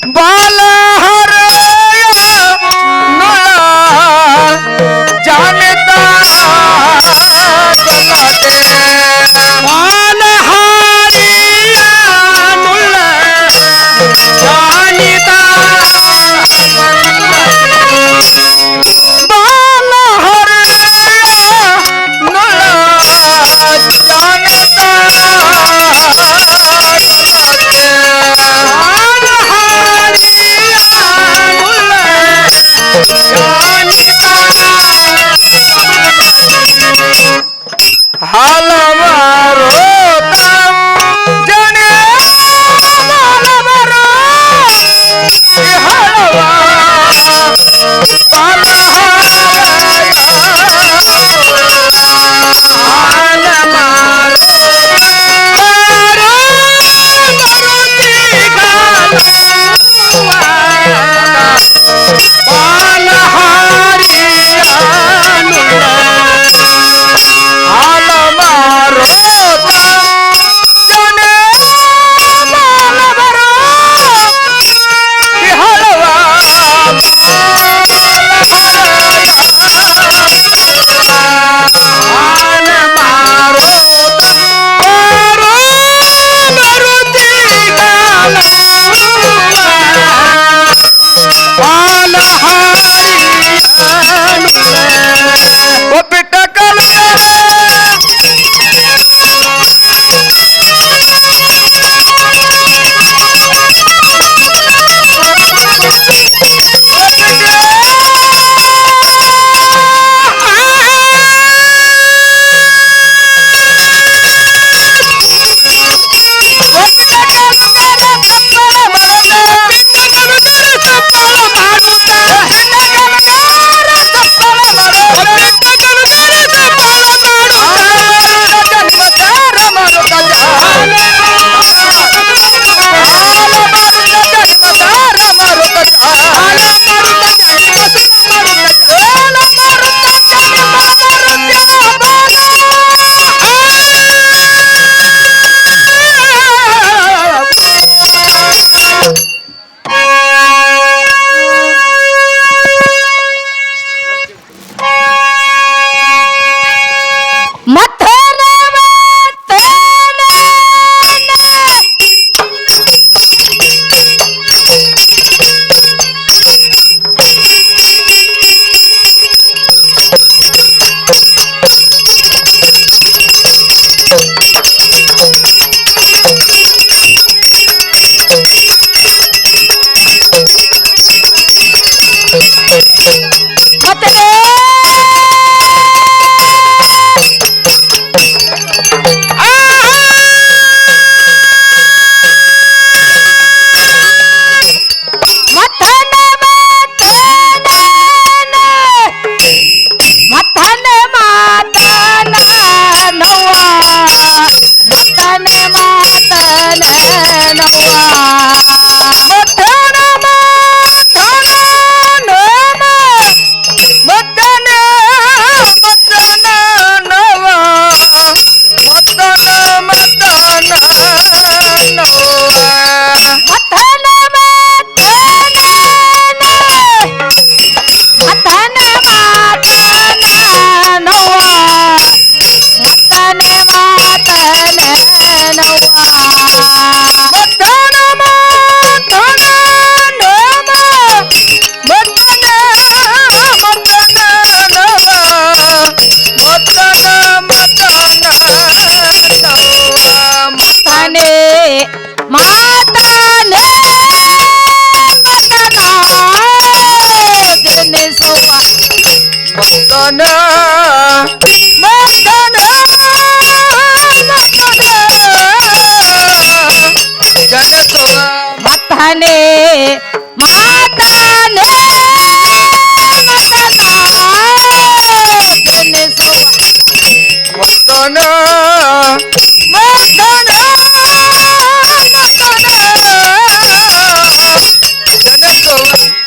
बालहर जानता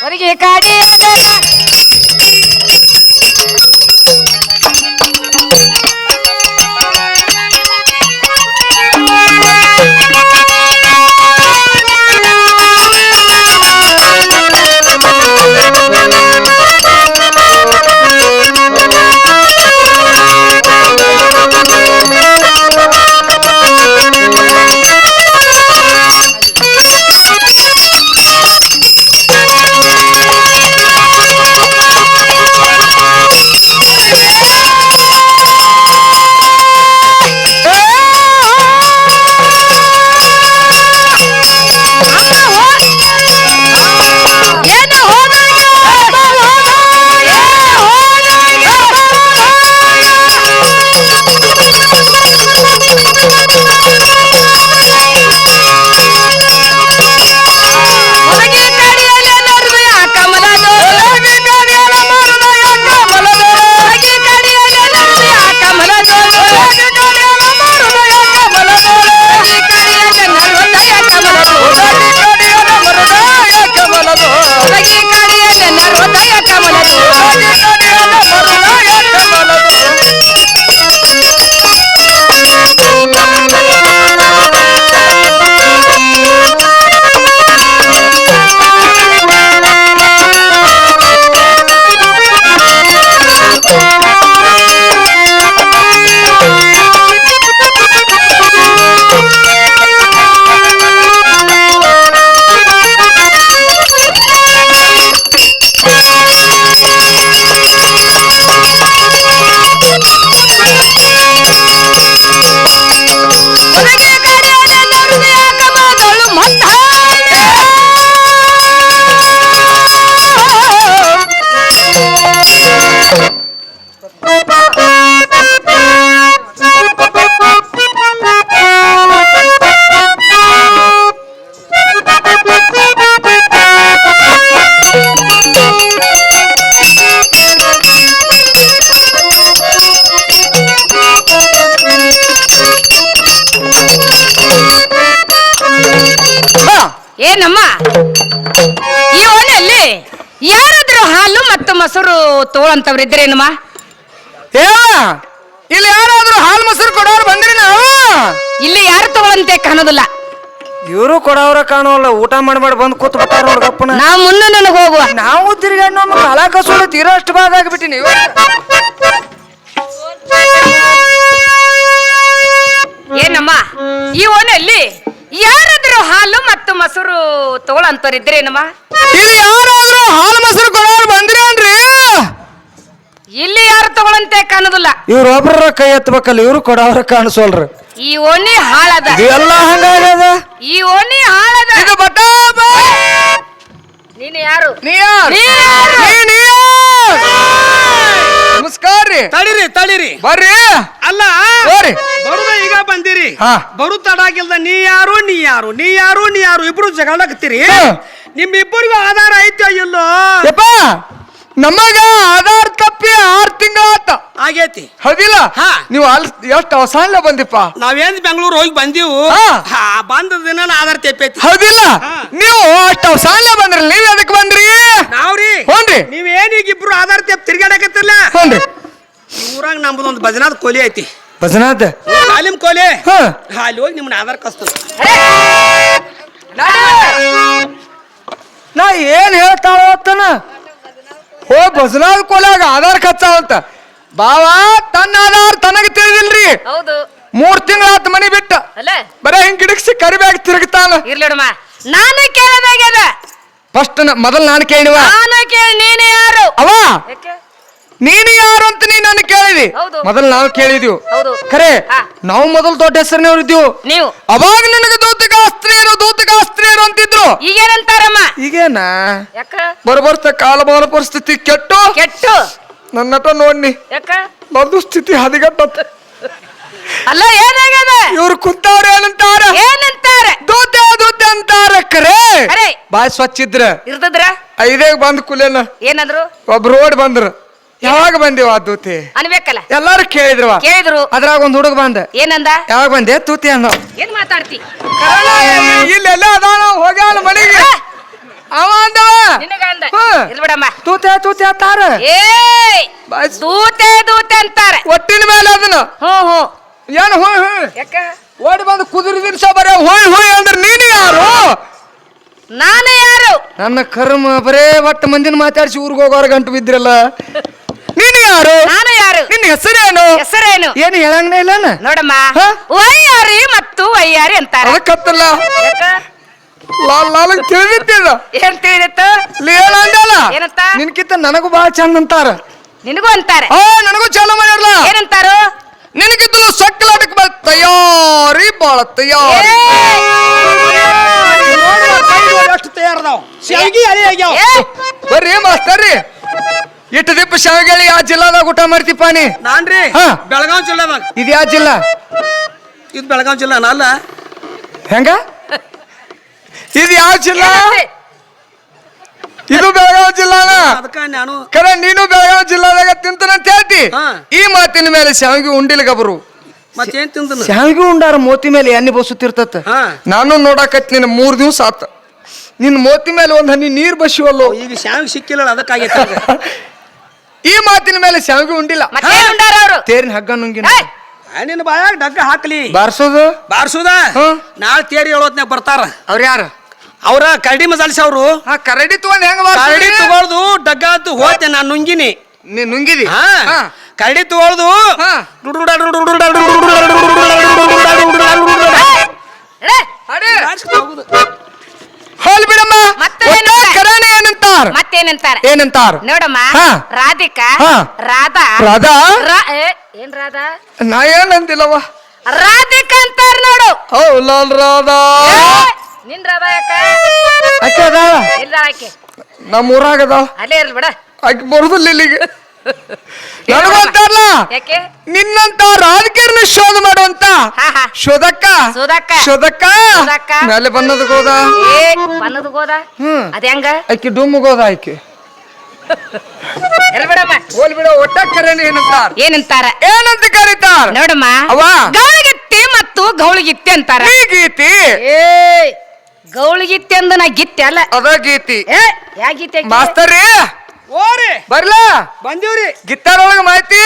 ಹೊರಗೆ ಕಾಡಿ ಏನಮ್ಮ ಈ ಓಣಿಯಲ್ಲಿ ಯಾರಾದ್ರೂ ಹಾಲು ಮತ್ತು ಮೊಸರು ತಗೊಳ್ಳಂತವ್ರು ಇದ್ರೇನಮ್ಮ? ಇಲ್ಲಿ ಯಾರಾದ್ರೂ ಹಾಲು ಮೊಸರು ಕೊಡೋರು ಬಂದ್ರಿ ನಾವು ಇಲ್ಲಿ ಯಾರು ತಗೊಳ್ಳಂತೆ ಕಾಣೋದಿಲ್ಲ. ಇವರು ಕೊಡೋರ ಕಾಣೋಲ್ಲ. ಊಟ ಮಾಡ್ಬೇಡ ಬಂದ್ ಕೂತ್ ಬಿಟ್ಟಾರ ನೋಡ್ಗಪ್ಪನ. ನಾವು ಮುಂದೆ ನನಗೆ ಹೋಗುವ. ನಾವು ತಿರ್ಗಾಡ್ ನಮ್ಮ ಕಾಲ ಕಸೋಳು ತೀರಾ ಅಷ್ಟು ಭಾಗ ಆಗಿಬಿಟ್ಟಿ ನೀವು. ಏನಮ್ಮ ಈ ಓಣಿಯಲ್ಲಿ ಯಾರಾದ್ರೂ ಹಾಲು ಮತ್ತು ಮೊಸರು ತಗೊಳ್ಳಂತವ್ರು ಇದ್ರೇನಮ್ಮ? ಇಲ್ಲಿ ಯಾರಾದ್ರೂ ಹಾಲು ಮೊಸರು ಕೊಡೋರು ಬಂದ್ರಿ ಅನ್ರಿ. ಇಲ್ಲಿ ಯಾರು ತಗೊಳ್ಳಂತೆ ಕಾಣೋದಿಲ್ಲ. ಇವ್ರ ಒಬ್ರ ಕೈ ಎತ್ತಬೇಕಲ್ಲ, ಇವ್ರು ಕೊಡೋರ ಕಾಣಿಸೋಲ್ರಿ. ಈ ಓಣಿ ಹಾಳದ. ಎಲ್ಲ ಹಂಗಾಗ್ಯದ. ಈ ಓಣಿ ಹಾಳದ. ಇದು ಬಟ್ಟ ನೀನು ಯಾರು? ನಮಸ್ಕಾರ ರೀ. ತಡೀರಿ ಬರ್ರಿ. ಅಲ್ಲ ಬರ್ರಿ. ಬರುದ ಈಗ ಬಂದಿರಿ. ಹಾ. ಬರು ತಡಾಗಿಲ್ದ ನೀ ಯಾರು ಇಬ್ರು ಜಗಳಾಕತ್ತೀರಿ. ನಿಮ್ಮಿಬ್ಬರಿಗೂ ಆಧಾರ ಐತಿ ಇಲ್ಲೋ? ಯಪ್ಪ ನಮಗ ಆಧಾರ್ ತಪ್ಪಿ 6 ತಿಂಗಳಾತ ಆಗೇತಿ. ಹೌದಿಲ್ಲ? ಹಾ. ನೀವು ಎಷ್ಟು ಅವಸಾನ ಬಂದಿಪ್ಪ. ನಾವೇನ್ ಬೆಂಗಳೂರು ಹೋಗಿ ಬಂದೀವು. ಹಾ. ಬಂದ ದಿನ ಆಧಾರ ತೆಪ್ಪೈತಿ. ಹೌದಿಲ್ಲ? ಹಾ. ನೀವು ಅಷ್ಟು ಅವಸಾನ ಬಂದ್ರಿ, ನೀವ್ ಎದಕ್ ಬಂದ್ರಿ? ನಾವ್ರಿ ಹೋನ್ರಿ. ನೀವೇನೀಗ ಇಬ್ರು ಆಧಾರ ತೆಪ್ಪ ತಿರ್ಗಾಡಕತ್ತಿರ್ಲ. ಹೋನ್ರಿ. ಊರಾಗ ನಮ್ದೊಂದು ಭಜನಾದ ಕೊಲಿ ಐತಿ. ಭಜನಾದ ಹಾಲಿಮ್ ಕೊಲೆ. ಹಾ. ಅಲ್ಲಿ ಹೋಗಿ ನಿಮ್ಮನ್ನ ಆಧಾರ ಕಸ್ತದ. ನಾ ಏನ್ ಹೇಳ್ತಾಳತ್ತನ ಹೋ ಭಜನಾದ ಕೊಲಾಗ ಆಧಾರ್ ಖರ್ಚಾವಂತ. ಬಾವ ತನ್ನ ಆಧಾರ್ ತನಗ ತಿಳಿದಿಲ್ರಿ. ಹೌದು. 3 ತಿಂಗಳಾತ ಮನಿ ಬಿಟ್ಟ. ಅಲ್ಲ ಬರೇ ಹಿಂಗ್ ಗಿಡಕ್ಸಿ ಕರಿಬ್ಯಾಗ ತಿರುಗ್ತಾನ. ಇರ್ಲಿಡಮ್ಮ, ನಾನು ಕೇಳದಾಗ್ಯದ. ಫಸ್ಟ್ ಮೊದಲ್ ನಾನು ಕೇಳಿವ. ನಾನು ಕೇಳಿ ನೀನು ಯಾರು? ಅವ ಯಾಕೆ? ನೀನು ಯಾರು ಅಂತ ನೀ ನನ್ನ ಕೇಳಿದಿ. ಹೌದು. ಮೊದಲ್ ನಾವು ಕೇಳಿದ್ವು. ಹೌದು. ಖರೆ ಹಾ. ನಾವು ಮೊದಲು ದೊಡ್ಡ ಹೆಸರಿನವ್ರು ಇದ್ದೀವಿ. ನೀವು ಅವಾಗ ನನಗೆ ದೂತಗಾಸ್ತ್ರೀಯರು ಅಂತಿದ್ರು. ಈಗೇನಂತಾರಮ್ಮ? ಈಗೇನ ಯಾಕ? ಬರ್ಬರ್ತ ಕಾಲಮಾನ ಪರಿಸ್ಥಿತಿ ಕೆಟ್ಟು ಕೆಟ್ಟು ನನ್ನ ನಟ ನೋಡ್ನಿ ಯಾಕ? ನಂದು ಸ್ಥಿತಿ ಹದಿಗಟ್ಟ. ಅಲ್ಲ ಏನಾಗ್ಯದ? ಇವ್ರು ಕುಂತವ್ರ ಏನಂತಾರ? ಏನಂತಾರೆ? ದೂತೆ ಅಂತಾರ. ಖರೆ ಖರೆ ಬಾಯ್ ಸ್ವಚ್ಛ ಇದ್ರ ಇರ್ತದ್ರ 5 ಬಂದ್ ಕುಲೇನ ಏನಾದ್ರು ಒಬ್ರು ಓಡ್ ಬಂದ್ರು. ಯಾವಾಗ ಬಂದೇವ ಆ ದೂತೆ ಅನ್ಬೇಕಲ್ಲ. ಎಲ್ಲಾರು ಕೇಳಿದ್ರವ. ಕೇಳಿದ್ರು. ಅದ್ರಾಗ ಒಂದ್ ಹುಡುಗ ಬಂದ. ಏನಂದ? ಯಾವಾಗ ಬಂದೆ ತೂತಿ ಅನ್ನೋ. ಏನ್ ಮಾತಾಡ್ತಿ? ಇಲ್ಲೆಲ್ಲ ಅದಾನ ಹೋಗ್ಯಾನ ಮನೆಗೆ. ಅವ ಅಂದವ ನಿನಗ ಅಂದ. ಹಾ. ಇರ್ಬಿಡಮ್ಮ. ತೂತೆ ಅಂತಾರ. ಏಯ್ ಬಾಯ್ ದೂತೆ ಅಂತಾರೆ. ಒಟ್ಟಿನ ಮೇಲೆ ಅದನ್ನ ಹ್ಞೂ ಏನು ಹೂ ಯಾಕ? ಓಡಿ ಬಂದು ಕುದುರೆ ದಿನ್ಸ ಬರೇ ಹೋಯ್ ಅಂದ್ರೆ ನೀನು ಯಾರು? ನಾನು ಯಾರು? ನನ್ನ ಕರ್ಮ ಬರೇ ಒಟ್ಟು ಮಂದಿನ ಮಾತಾಡಿಸಿ ಊರಿಗೆ ಹೋಗೋರ ಗಂಟು ಬಿದ್ರಲ್ಲ. ನೀನು ಯಾರು? ನಾನು ಯಾರು? ನಿನ್ನ ಹೆಸರೇನು? ಹೆಸರೇನು? ಏನು ಹೇಳಂಗನೇ ಇಲ್ಲನ? ನೋಡಮ್ಮ, ಹಾ? ವಯ್ಯಾರಿ ಮತ್ತು ವಯ್ಯಾರಿ ಅಂತಾರ. ಅದಕ್ಕತ್ತಲ್ಲ ಯಾಕ? ಲಾಲ್ ತಿಳಿದಿತ್ತಿದ ಏನ್ ತಿಳಿದಿತ್ತು? ಹೇಳಂದಲ್ಲ ಏನಂತ? ನಿನ್ಕಿಂತ ನನಗೂ ಬಹಳ ಚಂದ ಅಂತಾರ. ನಿನಗೂ ಅಂತಾರೆ. ನನಗೂ ಚಲೋ ಮಾಡ್ಯಾರಲ್ಲ. ಏನಂತಾರು? ನಿನಗಿದ್ದಲ್ಲ ಸಕ್ಕಲಾಟಕ್ಕೆ ಬರ ತಯಾರಿ ಬಾಳ ತಯಾರಿ. ಎಷ್ಟು ತಯಾರದಾವ್ ಶಾವಿಗೆ ಅಲೆ ಆಗ್ಯಾವ. ಬರ್ರಿ ಮಾಸ್ತರ್ರಿ, ಇಟ್ಟು ದಿಪ್ಪ ಶಾವಿಗೆ ಯಾವ ಜಿಲ್ಲಾದಾಗ ಊಟ ಮಾಡ್ತಿಪ್ಪ ನೀ? ನಾನ್ರಿ ಹಾ. ಬೆಳಗಾವ್ ಜಿಲ್ಲಾದಾಗ. ಇದು ಯಾವ ಜಿಲ್ಲಾ? ಇದು ಬೆಳಗಾವ್ ಜಿಲ್ಲಾ ಅಲ್ಲ. ಹೆಂಗ ಇದು ಯಾವ ಜಿಲ್ಲಾ? ಇದು ಬೆಳಗಾವಿ ಜಿಲ್ಲಾನ. ಅದಕ್ಕ ನಾನು ಕರೆ ನೀನು ಬೆಳಗಾವಿ ಜಿಲ್ಲಾದಾಗ ತಿಂತಾನಂತ ಹೇಳ್ತಿ. ಹಾ. ಈ ಮಾತಿನ ಮೇಲೆ ಶಾವಿಗೆ ಉಂಡಿಲ್ ಗಬರು. ಮತ್ತೇನ್ ತಿಂದನು? ಶಾವಿಗೆ ಉಂಡಾರ ಮೋತಿ ಮೇಲೆ ಎಣ್ಣೆ ಬಸುತ್ತಿರ್ತತ. ಹಾ. ನಾನು ನೋಡಾಕತ್ ನಿನ್ನ 3 ದಿವಸ ಆತ. ನಿನ್ ಮೋತಿ ಮೇಲೆ ಒಂದ್ ಹನಿ ನೀರ್ ಬಸಿವಲ್ಲೋ. ಈಗ ಶಾವಿಗೆ ಸಿಕ್ಕಿಲ್ಲ, ಅದಕ್ಕಾಗೈತೆ. ಈ ಮಾತಿನ ಮೇಲೆ ಶಾವಿಗೆ ಉಂಡಿಲ್ಲ. ಮತ್ತೇನ್ ಉಂಡಾರ ಅವ್ರು? ತೇರಿನ ಹಗ್ಗ ನುಂಗಿನ ನಿನ್ನ ಬಾಯಾಗ ಡಗ್ಗ ಹಾಕ್ಲಿ ಬಾರ್ಸೋದು ಬಾರ್ಸುದ. ಹಾ. ನಾಳೆ ತೇರಿ ಹೇಳೋತ್ನಾಗ ಬರ್ತಾರ ಅವ್ರ ಯಾರು? ಅವ್ರ ಕರಡಿ ಮಸಾಲಿಸಿ ಅವರು. ಕರಡಿ ತಗೊಂಡ್ ಹೆಂಗ ಕರಡಿ ತಗೊಳ್ದು ಡಗ್ಗ ಅಂತ ಹೋತೆ ನಾನು ನುಂಗಿನಿ. ನೀ ನುಂಗಿದಿ? ಹಾ. ಕರಡಿ ತಗೊಳ್ದು ಹಾ. ಹೋಲ್ ಬಿಡಮ್ಮ. ಕರಾಣೆ ಏನಂತಾರ? ಮತ್ತೇನಂತಾರ? ಏನಂತಾರ? ನೋಡಮ್ಮ, ಹಾ. ರಾಧಿಕಾ, ಹಾ. ರಾಧಾ, ರಾಧಾ ಏನ್ ರಾಧಾ? ನಾ ಏನಂದಿಲ್ಲವ. ರಾಧಿಕಾ ಅಂತಾರ ನೋಡು. ಓ ಲಾಲ್ ರಾಧಾ. ನಿನ್ ರಾಧಾ ಯಾಕ? ಆಕೆ ಅದಾಳ ಇಲ್ಲ, ಆಕೆ ನಮ್ಮ ಊರಾಗ ಅದಾಳ. ಅಲ್ಲೇ ಇರ್ಲಿ ಬಿಡ. ಆಕೆ ಬರುದಿಲ್ಲ ಇಲ್ಲಿಗೆ. ನನಗಂತಾರಲ್ಲ ಯಾಕೆ? ನಿನ್ನಂತ ರಾಜಕೀಯನ ಶೋಧ ಮಾಡುವಂತ ಹಾ, ಹಾ. ಶೋಧಕ್ಕ ಶೋಧಕ್ಕ. ಮೇಲೆ ಬನ್ನದ ಗೋದ. ಬನ್ನದ ಗೋದ. ಹ್ಮ್. ಅದ ಹೆಂಗ? ಆಕೆ ಡುಮ್ ಗೋದ ಆಕೆ. ಎಲ್ ಬಿಡಮ್ಮ. ಹೋಲ್ ಬಿಡ. ಒಟ್ಟ ಕರೆನೆ ಏನಂತಾರ? ಏನಂತ ಕರೀತಾರ? ನೋಡಮ್ಮ, ಅವ್ವ. ಗೌಳಿಗಿತ್ತಿ ಮತ್ತು ಗೌಳಿಗಿತ್ತಿ ಅಂತಾರ. ಈ ಗೀತಿ ಏ ಗೌಳಿಗಿತ್ತಿ ಅಂದ ನಾ ಗಿತ್ತಿ ಅಲ್ಲ ಅದ ಗೀತಿ ಏ ಯಾ ಗೀತೆ ಮಾಸ್ತರ್ರಿ ಓರಿ ಬರ್ಲಾ ಬಂದೀವ್ರಿ ಗಿತ್ತಾರ ಒಳಗ ಮಾಹಿತಿ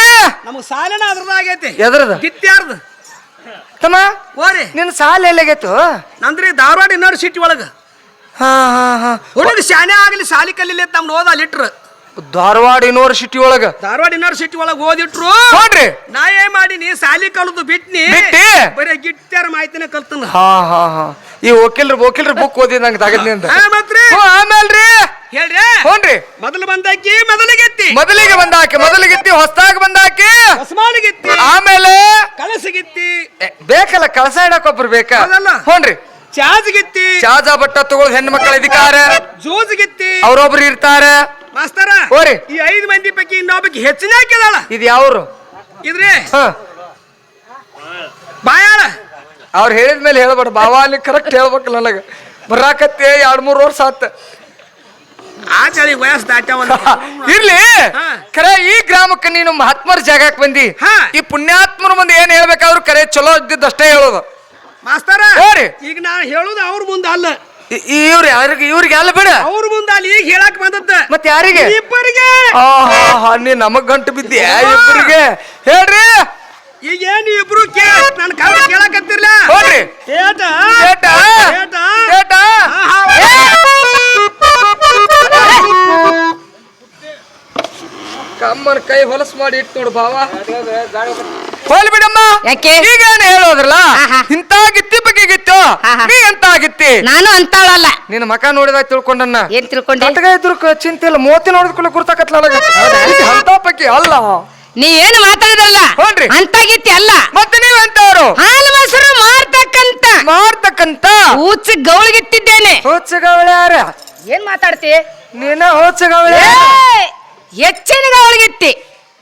ನಮಗ್ ಸಾಲನ ಅದ್ರದಾಗೈತಿ ಎದ್ರದ ಗಿತ್ಯಾರ್ದ ತಮ್ಮ ಓರಿ ನಿನ್ನ ಸಾಲ ಎಲ್ಲಾಗೈತು ನಂದ್ರಿ ಧಾರವಾಡ ಯೂನಿವರ್ಸಿಟಿ ಒಳಗ ಹಾ ಹಾ ಹಾ ಹುಡುಗ ಶಾನೆ ಆಗಲಿ ಸಾಲಿ ಕಲಿಲಿ ಅಂತ ನಮ್ನ ಓದ ಅಲ್ಲಿಟ್ರು ಧಾರವಾಡ ಯೂನಿವರ್ಸಿಟಿ ಒಳಗ ಧಾರವಾಡ ಯೂನಿವರ್ಸಿಟಿ ಒಳಗ ಓದಿಟ್ರು ನೋಡ್ರಿ ನಾ ಏನ್ ಮಾಡೀನಿ ಸಾಲಿ ಕಲ್ದು ಬಿಟ್ನಿ ಬಿಟ್ಟಿ? ಬರೀ ಗಿಟ್ಟ್ಯಾರ ಮಾಹಿತಿನ ಕಲ್ತನ ಹಾ ಹಾ ಹಾ ಈ ವಕೀಲ್ರ ಬುಕ್ ಓದಿದಂಗ ತಗದ್ನಿಂದ ಮತ್ರಿ ಆಮೇಲ್ರಿ ಹೇಳ್ರಿ ಹೋನ್ರಿ ಮೊದಲು ಬಂದಾಕಿ ಮೊದಲಿಗೆತ್ತಿ ಮೊದಲಿಗಿತ್ತಿ ಹೊಸದಾಗಿ ಬಂದಾಕಿ ಹೊಸಮಾಲಿಗೆತ್ತಿ ಆಮೇಲೆ ಕಳಸಿಗೆತ್ತಿ ಬೇಕಲ್ಲ ಕಳಸ ಇಡಕ್ ಒಬ್ರು ಬೇಕ ಹೌದಲ್ಲ? ಹೋನ್ರಿ ಚಾಜ್ಗಿತ್ತಿ ಚಾಜಾ ಬಟ್ಟ ತಗೊಳ್ ಹೆಣ್ಣು ಮಕ್ಕಳ ಅಧಿಕಾರ ಜೂಜ್ಗಿತ್ತಿ ಅವ್ರೊಬ್ರು ಇರ್ತಾರ ಮಾಸ್ತರ ಓರಿ. ಈ 5 ಮಂದಿ ಪೈಕಿ ಇನ್ನೊಬ್ಬಕ್ಕೆ ಹೆಚ್ಚಿನ ಹಾಕಿದಾಳ ಇದು ಯಾವ್ರು ಇದ್ರಿ ಹ ಬಾಯಾಳ ಅವ್ರು ಹೇಳಿದ್ಮೇಲೆ ಹೇಳ್ಬೇಡ ಬಾವ ಅಲ್ಲಿ ಕರೆಕ್ಟ್ ಹೇಳ್ಬೇಕು ನನಗ ಬರಾಕತ್ತೆ 2-3 ವರ್ಷ ಆತ ಆ ಚಳಿ ವಯಸ್ಸು ದಾಟ್ಯಾವಲ್ಲ ಇರ್ಲಿ ಹಾ. ಖರೆ ಈ ಗ್ರಾಮಕ್ಕೆ ನೀನು ಮಹಾತ್ಮರ ಜಾಗಕ್ಕೆ ಬಂದಿ ಹಾ. ಈ ಪುಣ್ಯಾತ್ಮರ ಮುಂದೆ ಏನ್ ಹೇಳ್ಬೇಕಾದ್ರು ಕರೆ ಚಲೋ ಇದ್ದಿದ್ದಷ್ಟೇ ಹೇಳೋದು ಮಾಸ್ತರ ಓರಿ. ಈಗ ನಾ ಹೇಳುದು ಅವ್ರ ಮುಂದ ಅಲ್ಲ ಇವ್ರಿಗೆ ಅಲ್ಲ ಬೇಡ ಅವ್ರ ಮುಂದ ಅಲ್ಲಿ ಈಗ ಹೇಳಕ್ ಬಂದದ್ದ ಮತ್ತೆ ಯಾರಿಗೆ ಇಬ್ಬರಿಗೆ ನೀ ನಮಗ್ ಗಂಟು ಬಿದ್ದಿ ಇಬ್ಬರಿಗೆ ಹೇಳ್ರಿ ಈಗ ಏನ್ ಇಬ್ರು ನನ್ ಕಾಲ ಕೇಳಕತ್ತಿರ್ಲ ಹೋಗ್ರಿ ಏಟ ಏಟ? ಏಟ? ಏಟ? ಆಹಾ. ಕಮ್ಮನ ಕೈ ಹೊಲಸ್ ಮಾಡಿ ಇಟ್ಟು ನೋಡು ಬಾವ ಹೋಲ್ ಬಿಡಮ್ಮ ಯಾಕೆ? ಈಗ ಏನ್ ಹೇಳೋದ್ರಲ್ಲ ಆಹಾ. ಇಂತ ಗಿತ್ತಿ ಬಗ್ಗೆ ಗಿತ್ತು ಆಹಾ. ನೀ ಎಂತ ಗಿತ್ತಿ ನಾನು ಅಂತಾಳಲ್ಲ ನಿನ್ನ ಮಕ ನೋಡಿದಾಗ ತಿಳ್ಕೊಂಡನ್ನ ಏನ್ ತಿಳ್ಕೊಂಡಿ ಕಟ್ಗ ಇದ್ರು ಚಿಂತೆ ಇಲ್ಲ ಮೋತಿ ನೋಡಿದ್ಕೊಳ್ಳಿ ಗುರ್ತಾಕತ್ಲ ಅಂತ ಪಕ್ಕಿ ಅಲ್ಲ ನೀವೇನು ಮಾತಾಡಿದ್ರಲ್ಲ ಹೋನ್ರಿ. ಅಂತಾಗಿತ್ತಿ ಅಲ್ಲ ಮತ್ತೆ ನೀವೆಂತವ್ರು ಹಾಲು ಮೊಸರು ಮಾಡ್ತಕ್ಕಂತ ಊಚ ಗೌಳಿಗಿತ್ತಿದ್ದೇನೆ ಹೋಚಗವಳೆ ಯಾರ ಏನ್ ಮಾತಾಡ್ತಿ ನೀನ ಹೋಚಗವಳೆ ಏಯ್! ಹೆಚ್ಚಿನ ಗೌಳಿಗಿತ್ತಿ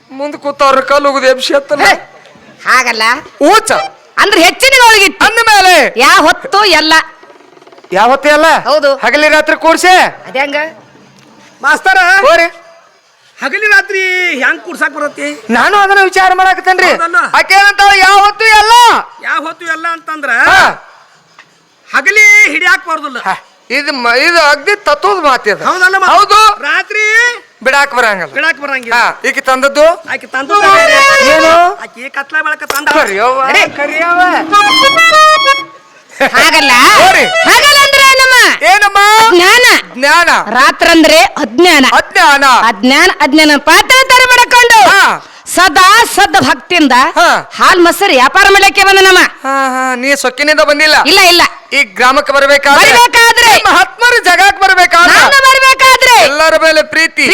ಮುಂದ್ ಕೂತವ್ರ ಕಲ್ಲು ಉಗುದು ಎಬ್ಸಿ ಹತ್ತಲ್ಲ ಹೇ, ಹಾಗಲ್ಲ ಊಚ ಅಂದ್ರೆ ಹೆಚ್ಚಿನ ಗೌಳಿಗಿತ್ತಿ ಅಂದ ಮೇಲೆ ಯಾವ ಹೊತ್ತು ಎಲ್ಲ ಯಾವತ್ತೇ ಅಲ್ಲ ಹೌದು. ಹಗಲಿ ರಾತ್ರಿ ಕೂಡ್ಸೆ ಅದ್ಯಾಂಗ ಮಾಸ್ತರ ಹೋರಿ ಹಗಲಿ ರಾತ್ರಿ ಹೆಂಗ್ ಕೂಡ್ಸಾಕ್ ಬರತ್ತಿ ನಾನು ಅದನ್ನ ವಿಚಾರ ಮಾಡಾಕತ್ತೇನ್ರಿ ಹೌದಲ್ಲ? ಆಕೆ ಏನಂತಾಳ ಯಾವ ಹೊತ್ತು ಎಲ್ಲ ಯಾವ ಹೊತ್ತು ಎಲ್ಲ ಅಂತಂದ್ರ ಹಾ. ಹಗಲಿ ಹಿಡಿಯಾಕ್ ಬಾರ್ದಿಲ್ಲ ಹ, ಇದು ಅಗ್ದಿ ತತ್ವದ ಮಾತಿದ ಹೌದಲ್ಲ ಮತ್ತ್? ಹೌದು ರಾತ್ರಿ ಬಿಡಾಕ್ ಬರಂಗಲ್ಲ ಬಿಡಾಕ್ ಬರಂಗಿಲ್ಲ ಹಾ ಈಕೆ ತಂದದ್ದು ಆಕಿ ತಂದು ಏನು ಆಕಿ ಕತ್ಲ ಬೆಳಕ ತಂದ ಕರಿಯವ್ವ, ಕರಿಯವ್ವ. ಹಾಗಲ್ಲ ಹೋರಿ. ಹಗಲ್ ಅಂದ್ರೆ ನಮ್ಮ ಏನಮ್ಮ ಜ್ಞಾನ ಜ್ಞಾನ ರಾತ್ರ ಅಂದ್ರೆ ಅಜ್ಞಾನ ಅಜ್ಞಾನ ಅಜ್ಞಾನ ಪಾತ್ರ ತರ ಮಾಡ್ಕೊಂಡು ಹಾ. ಸದಾ ಸದ್ ಭಕ್ತಿಯಿಂದ ಹಾ. ಹಾಲ್ ಮೊಸರು ವ್ಯಾಪಾರ ಮಾಡ್ಲಿಕ್ಕೆ ಬಂದ ನಮ್ಮ ಹಾ ನೀ ಸೊಕ್ಕಿನಿಂದ ಬಂದಿಲ್ಲ ಇಲ್ಲ ಈ ಗ್ರಾಮಕ್ಕೆ ಬರ್ಬೇಕಾದ್ರೆ ಬರ್ಬೇಕಾದ್ರೆ ಮಹಾತ್ಮರ ಜಗಕ್ಕೆ ಬರ್ಬೇಕಾದ್ರೆ ನಾನು ಬರ್ಬೇಕಾದ್ರೆ ಎಲ್ಲರ ಮೇಲೆ ಪ್ರೀತಿ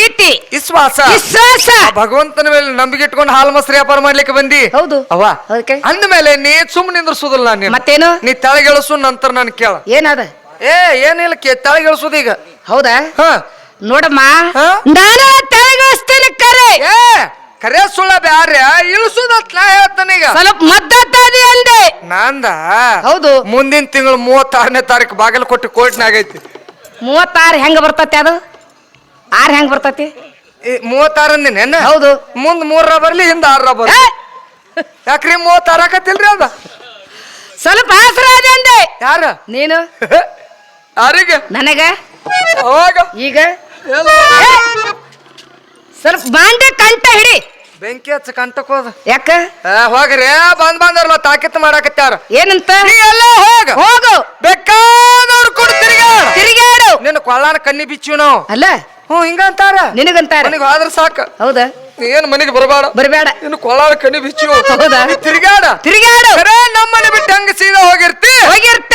ವಿಶ್ವಾಸ ವಿಶ್ವಾಸ ಆ ಭಗವಂತನ ಮೇಲೆ ನಂಬಿಕೆ ಇಟ್ಕೊಂಡು ಹಾಲು ಮೊಸರು ವ್ಯಾಪಾರ ಮಾಡ್ಲಿಕ್ಕೆ ಬಂದಿ ಹೌದು. ಅವ್ವ ಅದಕ್ಕೆ? ಅಂದ್ಮೇಲೆ ನೀ ಸುಮ್ಮನೆ ನಿಂದ್ರಸುದಿಲ್ಲ ನೀನು ಮತ್ತೇನು ನೀ ತೆಳಗಿಳಿಸು ನಂತರ ನಾನು ಕೇಳ ಏನದ ಏನಿಲ್ಲ ತೆಳಗಿಳಿಸೋದು ಈಗ ಹೌದಾ ಹ ನೋಡಮ್ಮ ಹಾ? ನಾನು ತೆಳಗಿಸ್ತೇನೆ ಕರೆ ಏ ಕರೆ ಸುಳ್ಳ ಬ್ಯಾರ್ಯ ಇಳಿಸುದತ್ ನಾ ಹೇಳ್ತಾನೀಗ ಸ್ವಲ್ಪ ಮದ್ದಾದಿ ಅಂದೆ ನಂದ ಹೌದು ಮುಂದಿನ ತಿಂಗಳು 36ನೇ ತಾರೀಕು ಬಾಗಲಕೋಟೆ ಕೋರ್ಟ್ನಾಗ ಐತಿ 36 ಹೆಂಗ ಬರ್ತತಿ ಅದು 6 ಹೆಂಗ್ ಬರ್ತತಿ 36 ಅಂದಿನ ಹೌದು ಮುಂದ್ 3 ಬರ್ಲಿ ಹಿಂದ 6 ಬರ್ಲಿ ಏ, ಯಾಕ್ರಿ 36 ಆಕತಿಲ್ರಿ ಅದ ಸ್ವಲ್ಪ ಆಸರಾದ ಅಂದೆ ಯಾರ ನೀನು ಯಾರಿಗೆ ನನಗ ಅವಾಗ ಈಗ ಸ್ವಲ್ಪ ಬಾಂಡೆ ಕಂಠ ಹಿಡಿ ಬೆಂಕಿ ಹಚ್ಚ ಕಂಟಕೋದ ಯಾಕ ಹೋಗ್ರಿ ಬಂದವ್ರಲ್ಲ ತಾಕಿತ್ ಮಾಡಾಕತ್ಯಾರ ಏನಂತ ನೀ ಎಲ್ಲ ಹೋಗು ಬೇಕಾದವ್ರು ಕೂಡ ತಿರುಗಾಡು ನಿನ್ನ ಕೊಳ್ಳಾನ ಕಣ್ಣಿ ಬಿಚ್ಚು ನಾವು ಅಲ್ಲ ಹಿಂಗ ಅಂತಾರ ನಿನಗಂತಾರ ಮನಿಗೆ ಹೋದ್ರ ಸಾಕ ಹೌದಾ ಏನ್ ಮನಿಗೆ ಬರಬೇಡ ಬರಬೇಡ ಇನ್ನು ಕೊಳ್ಳಾನ ಕಣ್ಣಿ ಬಿಚ್ಚು ಹೌದಾ? ತಿರುಗಾಡ ಖರೆ ನಮ್ಮ ಮನೆ ಬಿಟ್ಟು ಹಂಗ ಸೀದಾ ಹೋಗಿರ್ತಿ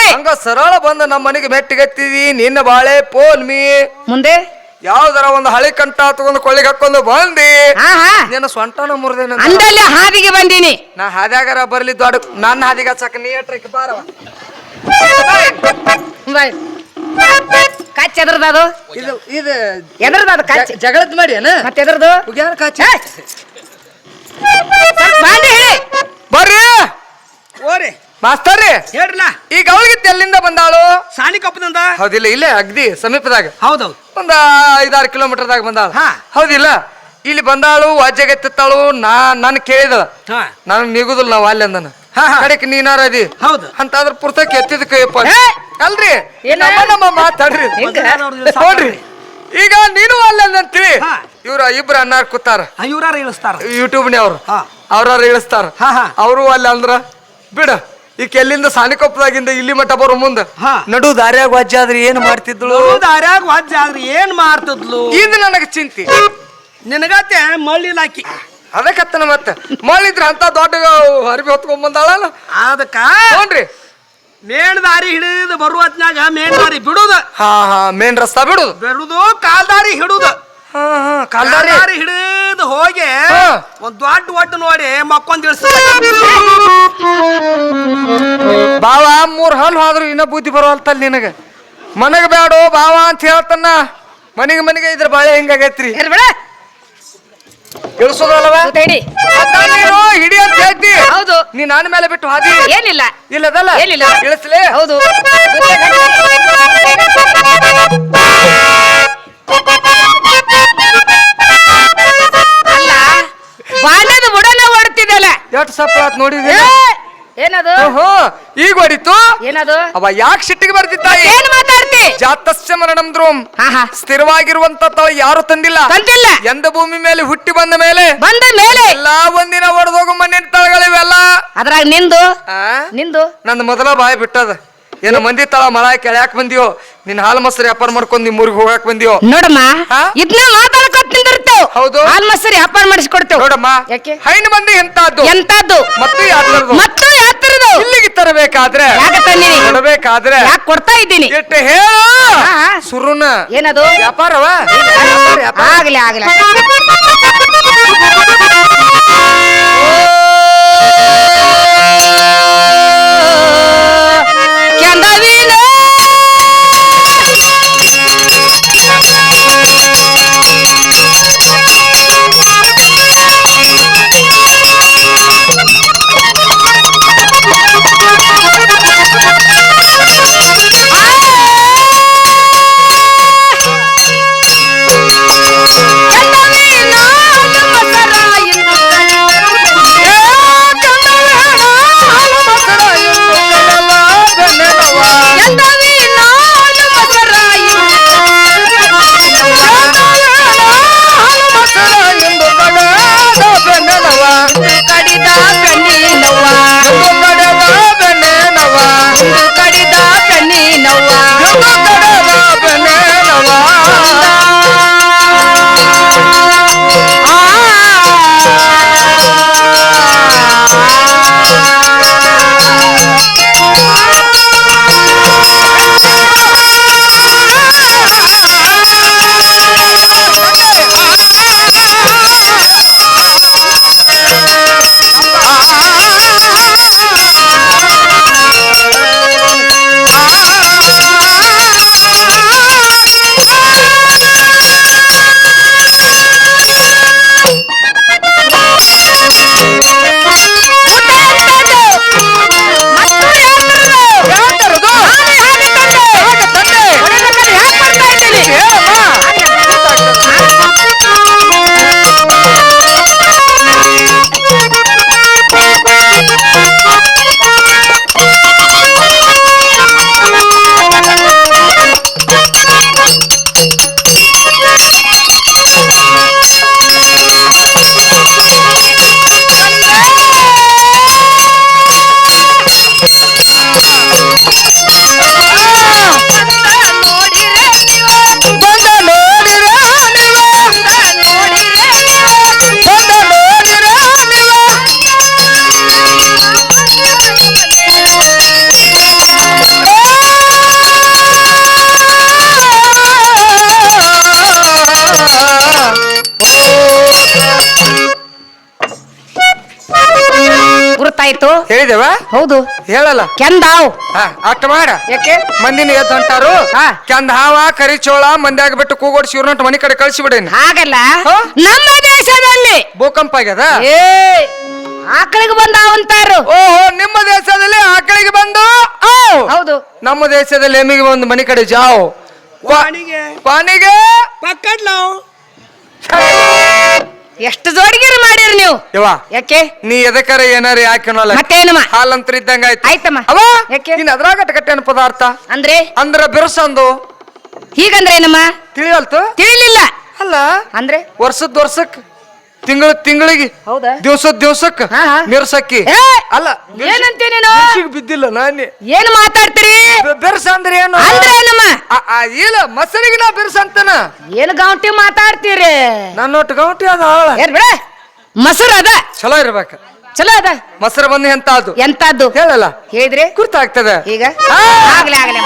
ಹಂಗ ಸರಳ ಬಂದ ನಮ್ಮ ಮನೆಗೆ ಮೆಟ್ಟಿಗೆತ್ತಿದಿ ನಿನ್ನ ಬಾಳೆ ಪೋಲ್ಮಿ ಮುಂದೆ ಯಾವ್ದಾರ ಒಂದು ಹಳಿ ಕಂಠ ತಗೊಂಡು ಕೊಳ್ಳಿಗೆ ಹಾಕೊಂಡು ಬಂದಿ ಹಾ ಹಾ ನಿನ್ನ ಸೊಂಟನ ಮುರಿದೇನ ಅಂದಲ್ಲಿ ಹಾದಿಗೆ ಬಂದೀನಿ ನಾ ಹಾದ್ಯಾಗಾರ ಬರ್ಲಿ ದೊಡ್ಡ ನನ್ನ ಹಾದಿಗೆ ಹಚ್ಚಕ ನೀ ಎಟ್ರಕ್ಕೆ ಬಾರವ ಕಚ್ಚ ಎದ್ರದದು ಇದು ಇದು ಎದ್ರದದು ಕಚ್ಚ ಜಗಳದ್ ಮಾಡಿ ಏನ ಮತ್ತೆ ಎದ್ರದು ಉಗ್ಯಾನ ಕಾಚಿ ಬಾಂಡೆ ಹೇಳಿ ಬರ್ರಿ ಓರಿ ಮಾಸ್ತರ್ರಿ ಹೇಳ್ರಲ್ಲ ಈಗ ಅವಳಿಗೆ ಎಲ್ಲಿಂದ ಬಂದಾಳು ಸಾಲಿ ಕಪ್ಪದಿಂದ ಹೌದಿಲ್ಲ ಇಲ್ಲೇ ಅಗ್ದಿ ಸಮೀಪದಾಗ ಹೌದೌದು ಒಂದ 5-6 ಕಿಲೋಮೀಟರ್ದಾಗ ಬಂದಾಳ ಹಾ. ಹೌದಿಲ್ಲ ಇಲ್ಲಿ ಬಂದಾಳು ವಾಜ್ಯಗೆತ್ತಾಳು ನನ್ ಕೇಳಿದ ಹಾ ನಾನು ನಿಗುದಿಲ್ಲ ನಾವು ಅಲ್ಲಿ ಅಂದನ ಹಾ, ಹಾ. ಕಡೆಕ್ ನೀನಾರ ಅದಿ ಹೌದು. ಅಂತಾದ್ರ ಪುರ್ತಕ್ ಎತ್ತಿದ ಕೈಯಪ್ಪ ಏ! ಅಲ್ರಿ ಏನ? ನಮ್ಮ ಮಾತಾಡ್ರಿ ಹೆಂಗ? ನೋಡ್ರಿ ಈಗ ನೀನು ಅಲ್ಲಂತೀವಿ ಹಾ. ಇವ್ರ ಇಬ್ರು ಅನ್ನಾರ ಕೂತಾರ ಇವ್ರಾರ ಇಳಿಸ್ತಾರ ಯೂಟ್ಯೂಬ್ನವ್ರು ಹಾ. ಅವ್ರಾರ ಇಳಿಸ್ತಾರ ಹಾ, ಹಾ. ಅವರು ಅಲ್ಲಿ ಅಂದ್ರ ಬಿಡ ಈಗ ಎಲ್ಲಿಂದ ಸಾನಿಕೊಪ್ಪದಾಗಿಂದ ಇಲ್ಲಿ ಮಠ ಬರೋ ಮುಂದ ಹಾ. ನಡು ದಾರ್ಯಾಗ ವಜ್ಜೆ ಆದ್ರೆ ಏನ್ ಮಾಡ್ತಿದ್ಳು ದಾರ್ಯಾಗ ವಜ್ಜ ಆದ್ರಿ ಏನ್ ಮಾಡ್ತಿದ್ಲು ಇದು ನನಗ ಚಿಂತಿ ನಿನಗತ್ತೆ ಮಳ್ಳಿಲಾಕಿ ಅದಕ್ಕತ್ತನ ಮತ್ತೆ ಮಳಿದ್ರ ಅಂತ ದೊಡ್ಡ ಅರ್ಬಿ ಹೊತ್ಕೊಂಡ್ ಬಂದಾಳ ಅದಕ್ಕ ನೋಡ್ರಿ ಮೇನ್ ದಾರಿ ಹಿಡಿದು ಬರುವ ಹೊತ್ನ್ಯಾಗ ಮೇನ್ ದಾರಿ ಬಿಡುದು ಹಾ ಹಾ ಮೇನ್ ರಸ್ತಾ ಬಿಡುದು ಬಿಡುದು ಕಾಲ್ದಾರಿ ಹಿಡುದು ಹಾ ಹಾ ಕಾಲ್ದಾರಿ ಕಾಲ್ದಾರಿ ಹಿಡಿದು ಹೋಗಿ ಹಾ. ಒಂದ್ ದೊಡ್ಡ ಒಟ್ಟು ನೋಡಿ ಮಕ್ಕೊಂದ್ ಇಳಿಸ ಬಾವ 3 ಹಲ್ ಹೋದ್ರು ಇನ್ನ ಬುದ್ಧಿ ಬರೋಲ್ತಲ್ ನಿನಗ ಮನಗ ಬ್ಯಾಡೋ ಬಾವ ಅಂತ ಹೇಳ್ತನ್ನ ಮನೆಗೆ ಇದ್ರ ಬಾಳೆ ಹಿಂಗಾಗೈತ್ರಿ ಇರ್ ಬಿಡ ಇಳಿಸೋದಲ್ವ ತಡಿ ನೀನು ಹಿಡಿ ಅಂತ ಹೇಳ್ತಿ ಹೌದು ನೀ ನನ್ನ ಮೇಲೆ ಬಿಟ್ಟು ಹಾದಿ ಏನಿಲ್ಲ ಇಲ್ಲದಲ್ಲ ಏನಿಲ್ಲ. ಇಳಿಸ್ಲೇ ಹೌದು ಅಲ್ಲ ಬಾಂಡದ ಬುಡನ ಹೊಡ್ತಿದ್ದಲ್ಲ ಎಷ್ಟು ಸಪ್ಲಾತ್ ನೋಡಿದ್ರಿ ಏನದು ಓಹೋ ಈಗ ಹೊಡಿತು ಏನದು ಅವ ಯಾಕೆ ಸಿಟ್ಟಿಗೆ ಬರ್ತಿದ್ದ ಏನ್ ಮಾತಾಡ್ತಿ ಜಾತಸ್ಯ ಮರಣಂ ದ್ರೋಮ್ ಹಾ ಹಾ ಸ್ಥಿರವಾಗಿರುವಂತ ತಳ ಯಾರು ತಂದಿಲ್ಲ ತಂದಿಲ್ಲ ಎಂದ ಭೂಮಿ ಮೇಲೆ ಹುಟ್ಟಿ ಬಂದ ಮೇಲೆ ಬಂದ ಮೇಲೆ ಎಲ್ಲಾ ಒಂದಿನ ಒಡೆದೋಗು ಮಣ್ಣಿನ ತಳಗಳಿವೆಲ್ಲ ಅದ್ರಾಗ ನಿಂದು ಆ? ನಿಂದು ನಂದು ಮೊದಲ ಬಾಯಿ ಬಿಟ್ಟದ ಏನು ಮಂದಿ ತಳ ಮಳ ಕೆಳ್ಯಾಕ್ ಬಂದಿಯೋ ನಿನ್ ಹಾಲು ಮೊಸರು ವ್ಯಾಪಾರ ಮಾಡ್ಕೊಂಡ್ ನಿಮ್ ಊರಿಗೆ ಹೋಗಾಕ್ ಬಂದಿಯೋ ನೋಡಮ್ಮ ಹಾ? ಇದನ್ನ ಮಾತಾಡ್ಕೊತ ನಿಂದಿರ್ತೇವ್ ಹೌದು. ಆಲ್ಮಸರಿ ವ್ಯಾಪಾರ ಮಾಡಿಸ್ಕೊಡ್ತೇವ್ ನೋಡಮ್ಮ ಯಾಕೆ? ಹೈನ್ ಮಂದಿ ಎಂತದ್ದು ಎಂತದ್ದು ಮತ್ತು ಯಾತ್ರದ್ದು ಮತ್ತು ಯಾತ್ರದು ಇಲ್ಲಿಗೆ ತರಬೇಕಾದ್ರೆ ಯಾಕೆ ತಂದಿನಿ ಕೊಡಬೇಕಾದ್ರೆ ಯಾಕೆ ಕೊಡ್ತಾ ಇದ್ದೀನಿ ಇಟ್ಟು ಹೇಳು ಹಾ, ಹಾ. ಸುರುನ ಏನದು ವ್ಯಾಪಾರವ ಆಗ್ಲಿ ಆಗ್ಲಿ ಕೆಂದವಿನ ಕಡಿದ ಕಣ್ಣಿನವ್ವ ಕಡಿದ ಕಣ್ಣಿನವ್ವ ಗುರುತಾಯ್ತು ಹೇಳಿದೇವ ಹೌದು ಹೇಳಲ್ಲ ಕೆಂದಾವ್ ಅಷ್ಟ ಮಾಡ ಯಾಕೆ ಮಂದಿನ ಎದ್ದು ಹೊಂಟಾರು ಹಾ. ಕೆಂದ ಹಾವ ಕರಿಚೋಳ ಮಂದ್ಯಾಗ ಬಿಟ್ಟು ಕೂಗೋಡ್ ಶಿವನಂಟ ಮನಿ ಕಡೆ ಕಳ್ಸಿ ಬಿಡೇನಿ ಹಾಗಲ್ಲ ಹಾ? ನಮ್ಮ ದೇಶದಲ್ಲಿ ಭೂಕಂಪ ಆಗ್ಯದ ಏ ಆಕಳಿಗೆ ಬಂದಾವಂತಾರು ಓಹೋ ನಿಮ್ಮ ದೇಶದಲ್ಲಿ ಆಕಳಿಗೆ ಬಂದು ಓ ಹೌದು ನಮ್ಮ ದೇಶದಲ್ಲಿ ಎಮ್ಮಿಗೆ ಒಂದು ಮನಿ ಕಡೆ ಜಾವ್ ವಾಣಿಗೆ ಪಾನಿಗೆ ಪಕ್ಕಡ್ಲಾವ್ ಎಷ್ಟು ಜೋಡಿಗೆರು ಮಾಡಿರಿ ನೀವು ಯವ್ವ ಯಾಕೆ ನೀ ಎದಕ್ಕಾರ ಏನಾರ ಯಾಕೆನಲ್ಲ ಮತ್ತೇನಮ್ಮ ಹಾಲಂತ್ರ ಇದ್ದಂಗ ಆಯ್ತು ಆಯ್ತಮ್ಮ ಅವ ಯಾಕೆ ನೀನ್ ಅದ್ರಾಗ ಕಟ್ಟೆನ ಪದಾರ್ಥ ಅಂದ್ರೆ ಅಂದ್ರ ಬಿರ್ಸಂದು ಹೀಗಂದ್ರೆ ಏನಮ್ಮ ತಿಳಿಯಲ್ತು ತಿಳಿಲಿಲ್ಲ ಅಲ್ಲ ಅಂದ್ರೆ ವರ್ಷಕ್ ತಿಂಗಳಿಗೆ ಹೌದಾ ದಿವ್ಸಕ್ ಹಾ, ಹಾ. ಮಿರ್ಸಕ್ಕಿ ಏ, ಅಲ್ಲ ಏನಂತೀಯ ನೀನು ಬಿರ್ಸಿಗ್ ಬಿದ್ದಿಲ್ಲ ನಾನೇ ಏನ್ ಮಾತಾಡ್ತೀರಿ ಬೆರ್ಸ ಅಂದ್ರೆ ಏನು ಅಂದ್ರೆ ಏನಮ್ಮ ಇಲ್ಲ ಮೊಸರಿಗೆ ನಾ ಬೆರ್ಸ ಅಂತನ ಏನ್ ಗೌಂಟಿ ಮಾತಾಡ್ತೀರಿ ನನ್ನೊಟ್ಟು ಗೌಟಿ ಅದ ಏನ್ ಬಿಡ ಮೊಸರು ಅದ ಚಲೋ ಇರ್ಬೇಕ ಚಲೋ ಅದ ಮೊಸರು ಬಂದು ಎಂತ ಅದು ಎಂತದ್ದು ಹೇಳಲ್ಲ ಹೇಳಿದ್ರಿ ಗುರ್ತಾಗ್ತದೆ ಈಗ ಆ. ಆಗ್ಲೇ ಆಗ್ಲೇ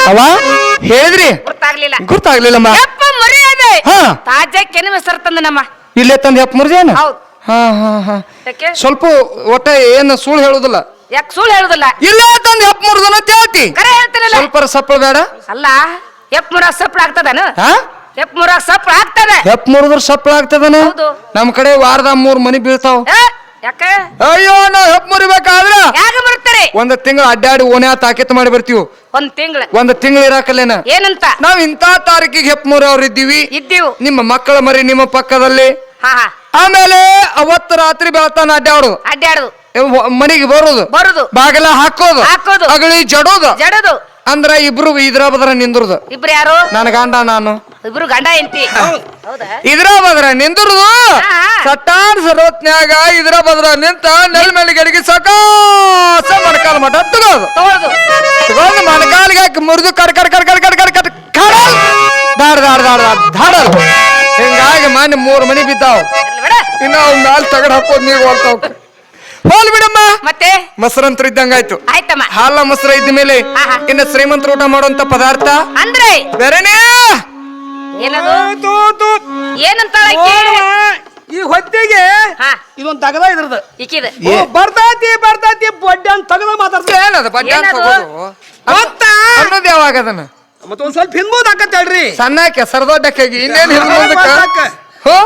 ಅವ ಹೇಳಿದ್ರಿ ಗೊತ್ತಾಗ್ಲಿಲ್ಲ ಗುರ್ತಾಗ್ಲಿಲ್ಲಮ್ಮ ಯಪ್ಪ ಮರ್ಯಾದೆ ಹಾ ತಾಜಾ ಕೆನೆ ಹೆಸರು ತಂದ ನಮ್ಮ ಇಲ್ಲೇ ತಂದು ಎಪ್ಪ ಮುರ್ಜೇನ ಹೌದು ಹಾ ಹಾ ಹಾ ಯಾಕೆ ಸ್ವಲ್ಪ ಒಟ್ಟ ಏನು ಸುಳ್ಳು ಹೇಳುದಿಲ್ಲ ಯಾಕೆ ಸುಳ್ಳು ಹೇಳುದಿಲ್ಲ ಇಲ್ಲೇ ತಂದು ಎಪ್ಪ ಮುರ್ದನ ಹೇಳ್ತಿ ಕರೆ ಹೇಳ್ತೀನಲ್ಲ ಸ್ವಲ್ಪ ಸಪ್ಪಳ ಬೇಡ ಅಲ್ಲ ಎಪ್ ಮುರ ಸಪ್ಳ ಆಗ್ತದನ ಹಾ ಎಪ್ ಮುರ ಸಪ್ಳ ಆಗ್ತದೆ ಎಪ್ಪ ಮುರಿದ್ರ ಸಪ್ಪಳ ಆಗ್ತದನ ಹೌದು. ನಮ್ ಕಡೆ ವಾರದಾಗ 3 ಮನಿ ಬೀಳ್ತಾವ ಏ, ಯಾಕೆ ಅಯ್ಯೋ ನಾವ್ ಎಪ್ಪ ಮುರಿಬೇಕಾದ್ರ ಯಾಕೆ ಬರ್ತಾರೆ ಒಂದ್ ತಿಂಗಳ ಅಡ್ಡಾಡಿ ಓನ್ಯಾ ತಾಕೀತ್ ಮಾಡಿ ಬರ್ತೀವಿ ಒಂದ್ ತಿಂಗಳ ಒಂದ್ ತಿಂಗಳ ಇರಾಕಲ್ಲೇನ ಏನಂತ ನಾವ್ ಇಂತ ತಾರೀಕಿಗೆ ಹೆಪ್ಪ ಮುರಿಯವ್ರು ಇದ್ದೀವಿ ಇದ್ದೀವು ನಿಮ್ಮ ಮಕ್ಕಳ ಮರಿ ನಿಮ್ಮ ಪಕ್ಕದಲ್ಲಿ ಹಾ ಹಾ ಆಮೇಲೆ ಅವತ್ತು ರಾತ್ರಿ ಬೆಳತಾನ ಅಡ್ಡಾಡು ಅಡ್ಡಾಡುದು ಮನಿಗೆ ಬರುದು ಬರುದು ಬಾಗಿಲ ಹಾಕೋದು ಹಾಕೋದು. ಅಗಳಿ ಜಡೋದು ಜಡದು ಅಂದ್ರ ಇಬ್ರು ಇದ್ರ ಬದ್ರ ನಿಂದ್ರದು ಇಬ್ರು ಯಾರು ನನ್ನ ಗಂಡ ನಾನು ಇಬ್ರು ಗಂಡ ಎಂತಿ ಹೌದಾ ಇದ್ರ ಬದ್ರ ನಿಂದ್ರದು ಹಾ. ಸಟ್ಟಾನ್ ಸರ್ವತ್ನ್ಯಾಗ ಇದ್ರ ಬದ್ರ ನಿಂತ ನೆಲ್ ಮೇಲೆ ಗಡಿಗೆ ಸಕಾಸ ಮಣಕಾಲ ಮಠ ತಗೋದು ತಗೊಳ್ದು ತಗೊಂಡು ಮಣಕಾಲಿಗೆ ಹಾಕಿ ಮುರಿದು ಕಡ್ ಕಡ್ ಕಡ್ ಕಡ್ ಕಡ್ ಕಡ್ ಕಡ್ ಕಡಲ್ ದಾಡ್ ದಾಡ್ ದಾಡ್ ದಾಡ್ ದಾಡಲ್ ಹಿಂಗಾಗಿ ಮಾನ್ಯ 3 ಮನಿ ಬಿದ್ದಾವ್ ಇರ್ಲಿ ಬಿಡ ಇನ್ನ ಅವ್ ಮ್ಯಾಲ್ ತಗಡ್ ಹಾಕೋದ್ ನೀರು ಹೊಲ್ತಾವ್ ಹೋಲ್ ಬಿಡಮ್ಮ ಮತ್ತೆ ಮೊಸರಂತ್ರ ಇದ್ದಂಗಾಯ್ತು ಆಯ್ತಮ್ಮ ಹಾಲ ಮೊಸರ ಇದ್ದ ಮೇಲೆ ಆಹಾ. ಇನ್ನ ಶ್ರೀಮಂತರ ಊಟ ಮಾಡುವಂತ ಪದಾರ್ಥ ಅಂದ್ರೆ ಬೇರೆನೇ ಏನದು ಏನಂತ ಈ ಹೊತ್ತಿಗೆ ಹಾ ಇದೊಂದ್ ತಗದ ಇದ್ರದ್ದು ಇಕ್ಕಿದ ಬರ್ತಾತಿ ಬಡ್ಡೆ ಅಂತ ತಗದ ಮಾತಾಡ್ತಾರೆ ಏನದ ಬಡ್ಡೆ ಅಂತ ಏನದು? ತಗೋದು? ಗೊತ್ತಾ? ಅನ್ನೋದು ಯಾವಾಗ ಅದನ್ನ ಮತ್ತೊಂದ್ ಸ್ವಲ್ಪ ಹಿಂದ್ಬೋದ್ ಹಾಕತ್ತೇಳ್ರಿ ಸಣ್ಣಕ್ಕೆ ಸರದೊಡ್ಡಕ್ಕಾಗಿ ಇನ್ನೇನ್ ಹಿಂದ್ ಮುಂದಕ್ಕ? ಹೋ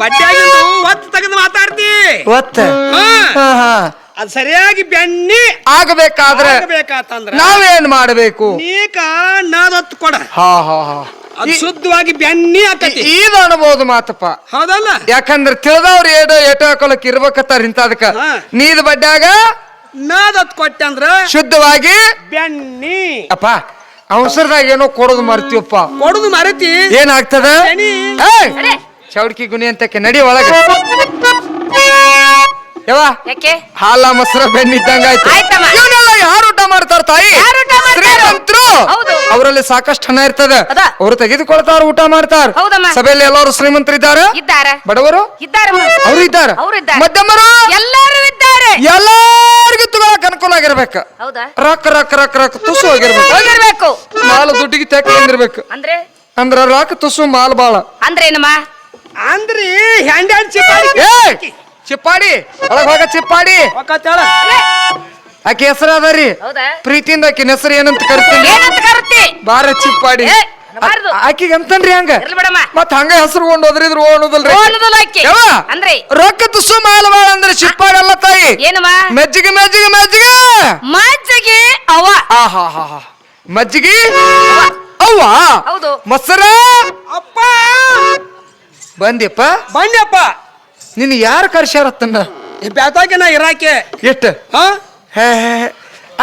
ಬಡ್ಡಿಯಾಗಿಂದು ಒತ್ತು ತೆಗೆದು ಮಾತಾಡ್ತಿ ಒತ್ತ ಹಾ. ಹಾ ಹಾ ಅದ್ ಸರಿಯಾಗಿ ಬೆಣ್ಣಿ ಆಗಬೇಕಾದ್ರೆ ಆಗ್ಬೇಕಂದ್ರ ನಾವೇನ್ ಮಾಡಬೇಕು ನೀಕ ನಾದೊತ್ತು ಕೊಡ ಹಾ ಹಾ ಹಾ ಅದು ಶುದ್ಧವಾಗಿ ಬೆಣ್ಣಿ ಆಕತಿ ಇದು ಅನ್ಬೋದು ಮಾತಪ್ಪ ಹೌದಲ್ಲ ಯಾಕಂದ್ರೆ ತಿಳಿದವ್ರು ಏಟು ಹಾಕೊಳಕ್ ಇರ್ಬೇಕತ್ತಾರ ಇಂತದಕ್ಕ ಹಾ. ನೀದ್ ಬಡ್ಡ್ಯಾಗ ನಾದೊತ್ತು ಕೊಟ್ಟೆ ಅಂದ್ರ ಶುದ್ಧವಾಗಿ ಬೆಣ್ಣಿ ಅಪ್ಪ ಅವಸರದಾಗ ಏನೋ ಕೊಡೋದು ಮರ್ತೀವಪ್ಪ ಕೊಡುದು ಮರತಿ ಏನಾಗ್ತದ ಬೆಣ್ಣಿ. ಏಯ್! ಚೌಡ್ಕಿ ಗುಣಿ ಅಂತಕ್ಕೆ ನಡಿ ಒಳಗ ಯವ್ವ ಯಾಕೆ ಹಾಲ ಮೊಸರ ಬೆಣ್ಣಿದ್ದಂಗ ಆಯ್ತು ಆಯ್ತಮ್ಮ. ಇವನ್ನೆಲ್ಲ ಯಾರು ಊಟ ಮಾಡ್ತಾರ ತಾಯಿ ಯಾರು ಊಟ ಮಾಡ್ತಾರೋ? ಶ್ರೀಮಂತರು ಹೌದು. ಅವರಲ್ಲಿ ಸಾಕಷ್ಟು ಹಣ ಇರ್ತದ ಅದ. ಅವರು ತೆಗೆದುಕೊಳ್ತಾರ ಊಟ ಮಾಡ್ತಾರ ಹೌದಮ್ಮ. ಸಭೆಯಲ್ಲಿ ಎಲ್ಲರೂ ಶ್ರೀಮಂತರು ಇದ್ದಾರ ಇದ್ದಾರ ಬಡವರು ಇದ್ದಾರೆ ಅವರು ಇದ್ದಾರ ಅವ್ರು ಇದ್ದಾರೆ. ಮಧ್ಯಮರು ಎಲ್ಲರೂ ಇದ್ದಾರೆ ಎಲ್ಲಾರ್ಗೂ ತಗೊಳಕ್ ಅನುಕೂಲ ಆಗಿರ್ಬೇಕು ಹೌದಾ ರೊಕ್ಕ ರೊಕ್ಕ ರೊಕ್ಕ ರೊಕ್ಕ ತುಸು ಆಗಿರ್ಬೇಕು ಹೋಗಿರ್ಬೇಕು ಮಾಲ್ ದುಡ್ಡಿಗೆ ತೆಕ್ಕ ಎಂದಿರ್ಬೇಕು ಅಂದ್ರೆ ಅಂದ್ರ ರೊಕ್ಕ ತುಸು ಮಾಲ್ ಬಾಳ ಅಂದ್ರೆ ಏನಮ್ಮ ಅಂದ್ರಿ ಹ್ಯಾಂಡ್ ಚಿಪ್ಪಾಡಿ ಏ ಚಿಪ್ಪಾಡಿ ಒಳಗ್ ಹೋಗ ಚಿಪ್ಪಾಡಿ ಒಕ್ಕತ್ತಾಳ ಆಕೆ ಹೆಸರು ಅದರಿ ಹೌದಾ ಪ್ರೀತಿಯಿಂದ ಆಕಿನ ಹೆಸರು ಏನಂತ ಕರಿತೀನಿ ಏನಂತ ಕರುತ್ತಿ ಬಾರ ಚಿಪ್ಪಾಡಿ ಏ, ಅನ್ಬಾರ್ದು. ಆಕಿಗೆ ಅಂತನ್ರಿ ಹಂಗ ಇರ್ಲಿ ಬಿಡಮ್ಮ ಮತ್ ಹಂಗ ಹೆಸರು ಕೊಂಡೋದ್ರಿ ಇದ್ರ ಓಣುದಲ್ರಿ ಓಣುದಲ್ಲ ಆಕಿ. ಯವ್ವ, ಅಂದ್ರೆ ರೊಕ್ಕ ತುಸು ಮಾಲ್ ಬಾಳ ಅಂದ್ರೆ ಚಿಪ್ಪಾಡಿ ಅಲ್ಲ ತಾಯಿ ಏನಮ್ಮ ಮೆಜ್ಜಿಗೆ ಮೆಜ್ಜಿಗೆ ಮೆಜ್ಜಿಗೆ ಮಜ್ಜಿಗೆ ಅವ ಆಹಾ ಹಾ ಹಾ ಮಜ್ಜಿಗೆ ಅವ್ವ ಹೌದು ಮೊಸರ ಅಪ್ಪ ಬಂದಿಪ್ಪ ಬನ್ನಿಯಪ್ಪ ನಿನ್ ಯಾರು ಕರ್ಸ್ಯಾರತ್ತನ್ನ ಈ ಬ್ಯಾತಾಗೆ ನಾ ಇರಾಕೆ ಎಷ್ಟು ಹಾ ಹೇ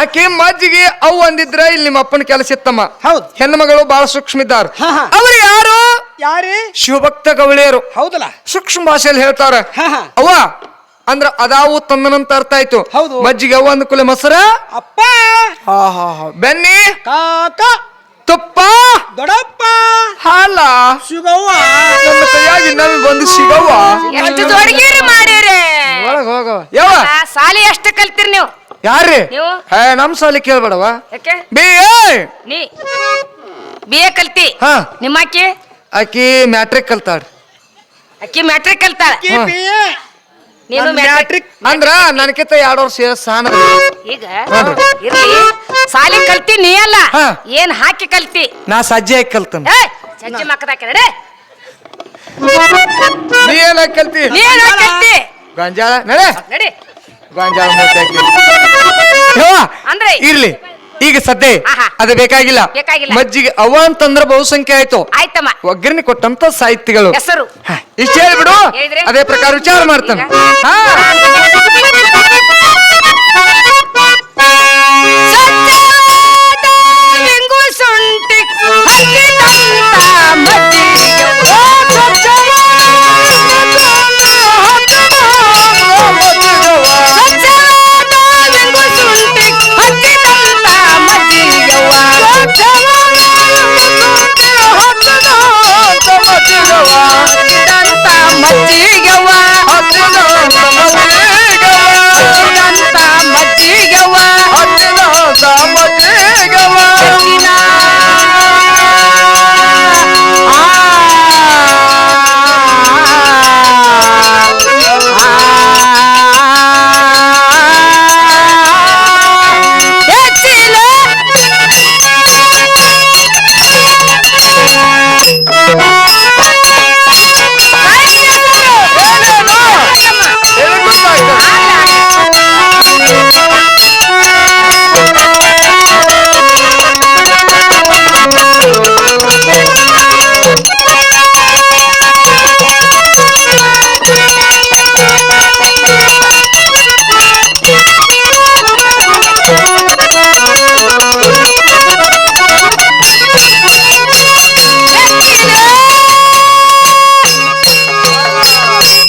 ಆಕೆ ಮಜ್ಜಿಗೆ ಅವು ಅಂದಿದ್ರ ಇಲ್ಲಿ ನಿಮ್ಮ ಅಪ್ಪನ ಕೆಲಸ ಇತ್ತಮ್ಮ ಹೌದು ಹೆಣ್ಣು ಮಗಳು ಬಹಳ ಸೂಕ್ಷ್ಮ ಇದ್ದಾರ ಹಾ, ಹಾ. ಅವ್ರು ಯಾರು ಯಾರೇ ಶಿವಭಕ್ತ ಗವಳಿಯರು ಹೌದಲ್ಲ ಸೂಕ್ಷ್ಮ ಭಾಷೆಯಲ್ಲಿ ಹೇಳ್ತಾರ ಹಾ, ಹಾ. ಅವ್ವ ಅಂದ್ರ ಅದಾವು ತಂದನಂತ ಅರ್ಥ ಆಯ್ತು ಹೌದು. ಮಜ್ಜಿಗೆ ಅವ್ವ ಅಂದ್ಕೂಲೆ ಮೊಸರ ಅಪ್ಪ ಹಾ ಹಾ ಹಾ ಬೆನ್ನಿ ಕಾಕ ತುಪ್ಪ ದೊಡ್ಡಪ್ಪ ಹಾಲ ಶಿವವ್ವ ನನ್ನ ಕೈಯಾಗಿ ನಮಗೆ ಬಂದು ಸಿಗವ್ವ ಎಷ್ಟು ಜೋಡಿಗೇರಿ ಮಾಡಿರಿ ಒಳಗ ಹೋಗವ ಯಾವ ಸಾಲಿ ಎಷ್ಟು ಕಲ್ತಿರಿ ನೀವು ಯಾರ್ರಿ ನೀವು? ಹೇ ನಮ್ ಸಾಲಿ ಕೇಳ್ಬೇಡವ ಯಾಕೆ ಬಿ ನೀ BA ಕಲ್ತಿ ಹಾ ನಿಮ್ಮಕ್ಕಿ ಆಕಿ ಮ್ಯಾಟ್ರಿಕ್ ಕಲ್ತಾಳ್ರಿ ಅಕ್ಕಿ ಮ್ಯಾಟ್ರಿಕ್ ಕಲ್ತಾಳ ಹಾ. ನೀನು ನಾನ್ ಮ್ಯಾಟ್ರಿಕ್ ಅಂದ್ರ ನನಕಿಂತ 2 ವರ್ಷ ಸಾನ ಈಗ ಇರ್ಲಿ ಸಾಲಿ ಕಲ್ತಿ ನೀ ಅಲ್ಲ ಹಾ. ಏನ್ ಹಾಕಿ ಕಲ್ತಿ ನಾ ಸಜ್ಜೆ ಹಾಕಿ ಕಲ್ತನ ಏ ಸಜ್ಜಿ ಮಕ್ಕದಾಕ ನಡೆ ನೀ ಏನ್ ಹಾಕಿ ಕಲ್ತಿ ನೀ ಏನ್ ಹಾಕಿ ಕಲ್ತಿ ಗಾಂಜಾಳ ನಡೆ ನಡಿ ಗಾಂಜಾಳ ಮೂರ್ತಿ ಹಾಕಿ ಯವ್ವ, ಅಂದ್ರೆ ಇರ್ಲಿ ಈಗ ಸದ್ಯ ಆಹಾ. ಅದು ಬೇಕಾಗಿಲ್ಲ ಬೇಕಾಗಿಲ್ಲ. ಮಜ್ಜಿಗೆ ಅವ್ವ ಅಂತಂದ್ರ ಬಹುಸಂಖ್ಯೆ ಆಯ್ತು ಆಯ್ತಮ್ಮ ಒಗ್ಗರಣೆ ಕೊಟ್ಟಂತ ಸಾಹಿತ್ಯಗಳು ಹೆಸರು ಇಷ್ಟ ಹೇಳ್ಬಿಡು ಹೇಳಿದ್ರೆ? ಅದೇ ಪ್ರಕಾರ ವಿಚಾರ ಮಾಡ್ತಾನೆ ಈಗ? ಹಾ ಸ್ವಚ್ಛವಾದ ಲಿಂಗು ಶುಂಠಿ ಹಚ್ಚಿದಂತ ಮಜ್ಜಿಗೆ. ಸ್ವಚ್ಛವಾದ ಲಿಂಗು ಶುಂಠಿ ಹಚ್ಚಿದಂತ ಮಜ್ಜಿಗೆಯವ್ವ. ಹಚ್ಚಿದಂತ ಮಜ್ಜಿಗೆಯವ್ವ. ಹಚ್ಚಿದಂತ ಮಜ್ಜಿಗೆಯವ್ವ. ಹೆಚ್ಚಿನ ಹೆಚ್ಚಿನ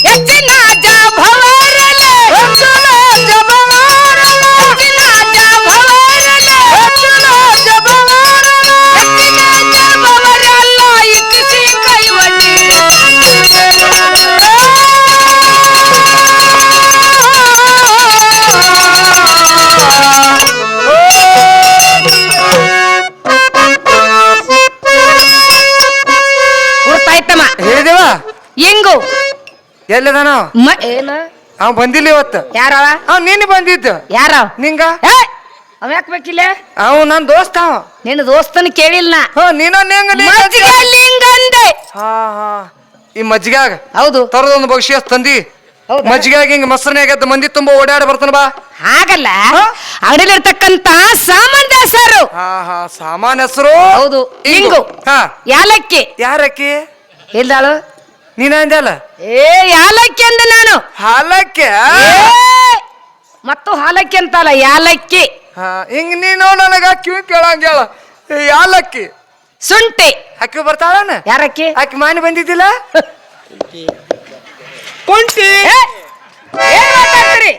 ಹೆಚ್ಚಿನ ಜಭವರಲೆ ಹೆಚ್ಚಿನ ಜಭವರಲ್ಲ ಇಕ್ಕಿಸಿ ಕೈವಡಿ ಗುರ್ತಾಯ್ತಮ್ಮ ಹೇಳಿದೇವ ಹೆಂಗು ಎಲ್ಲಿದಾನ ಏನ ಅವ್ ಬಂದಿಲ್ಲ ಇವತ್ತು ಯಾರವ ಅವ್ ನಿನ್ನೆ ಬಂದಿದ್ದು ಯಾರವ ನಿಂಗ ಅವ ಯಾಕೆ ಬೇಕಿಲ್ಲ ಅವ್ ನನ್ ದೋಸ್ತ ಅವ ನಿನ್ನ ದೋಸ್ತನ ಕೇಳಿಲ್ಲ ನಾ. ಹಾ ನೀನ ಮಜ್ಜಿಗೆ ಲಿಂಗಂದೆ ಹಾ ಹಾ ಈ ಮಜ್ಜಿಗ್ಯಾಗ ಹೌದು ತರದೊಂದು ಭವಿಷ್ಯ ತಂದಿ ಹೌದಾ? ಮಜ್ಜಿಗ್ಯಾಗ ಹಿಂಗ ಮೊಸರನ್ಯಾಗದ್ದ ಮಂದಿ ತುಂಬಾ ಓಡಾಡಿ ಬರ್ತಾನ ಬಾ. ಹಾಗಲ್ಲ ಅಂಗಡಿಲಿರ್ತಕ್ಕಂತ ಸಾಮಾನ್ಯ ಸಾರು. ಹಾ ಹಾ ಸಾಮಾನ್ ಹೆಸರು ಹೌದು ಹಿಂಗು ಹಾ ಯಾಲಕ್ಕಿ. ಯಾರಕ್ಕಿ ಇಲ್ದಾಳು ನೀನ ಅಂದ್ಯಲ್ಲ ಏ ಯಾಲಕ್ಕಿ ಅಂದ ನಾನು. ಹಾಲಕ್ಕೆ ಮತ್ತು ಹಾಲಕ್ಕಿ ಅಂತಲ್ಲ ಯಾಲಕ್ಕಿ. ಹಾ ಹಿಂಗ ನೀನು ನನಗ ಕಿವಿ ಕೇಳಂಗ್ಯಾಳ ಯಾಲಕ್ಕಿ ಶುಂಠಿ ಅಕ್ಕಿ ಬರ್ತಾಳನ ಯಾರಕ್ಕಿ ಅಕ್ಕಿ ಮಾನಿ ಬಂದಿದ್ದಿಲ್ಲ ಕುಂಟಿ ಏ, ಏನ್ ಮಾತಾಡ್ತೀರಿ?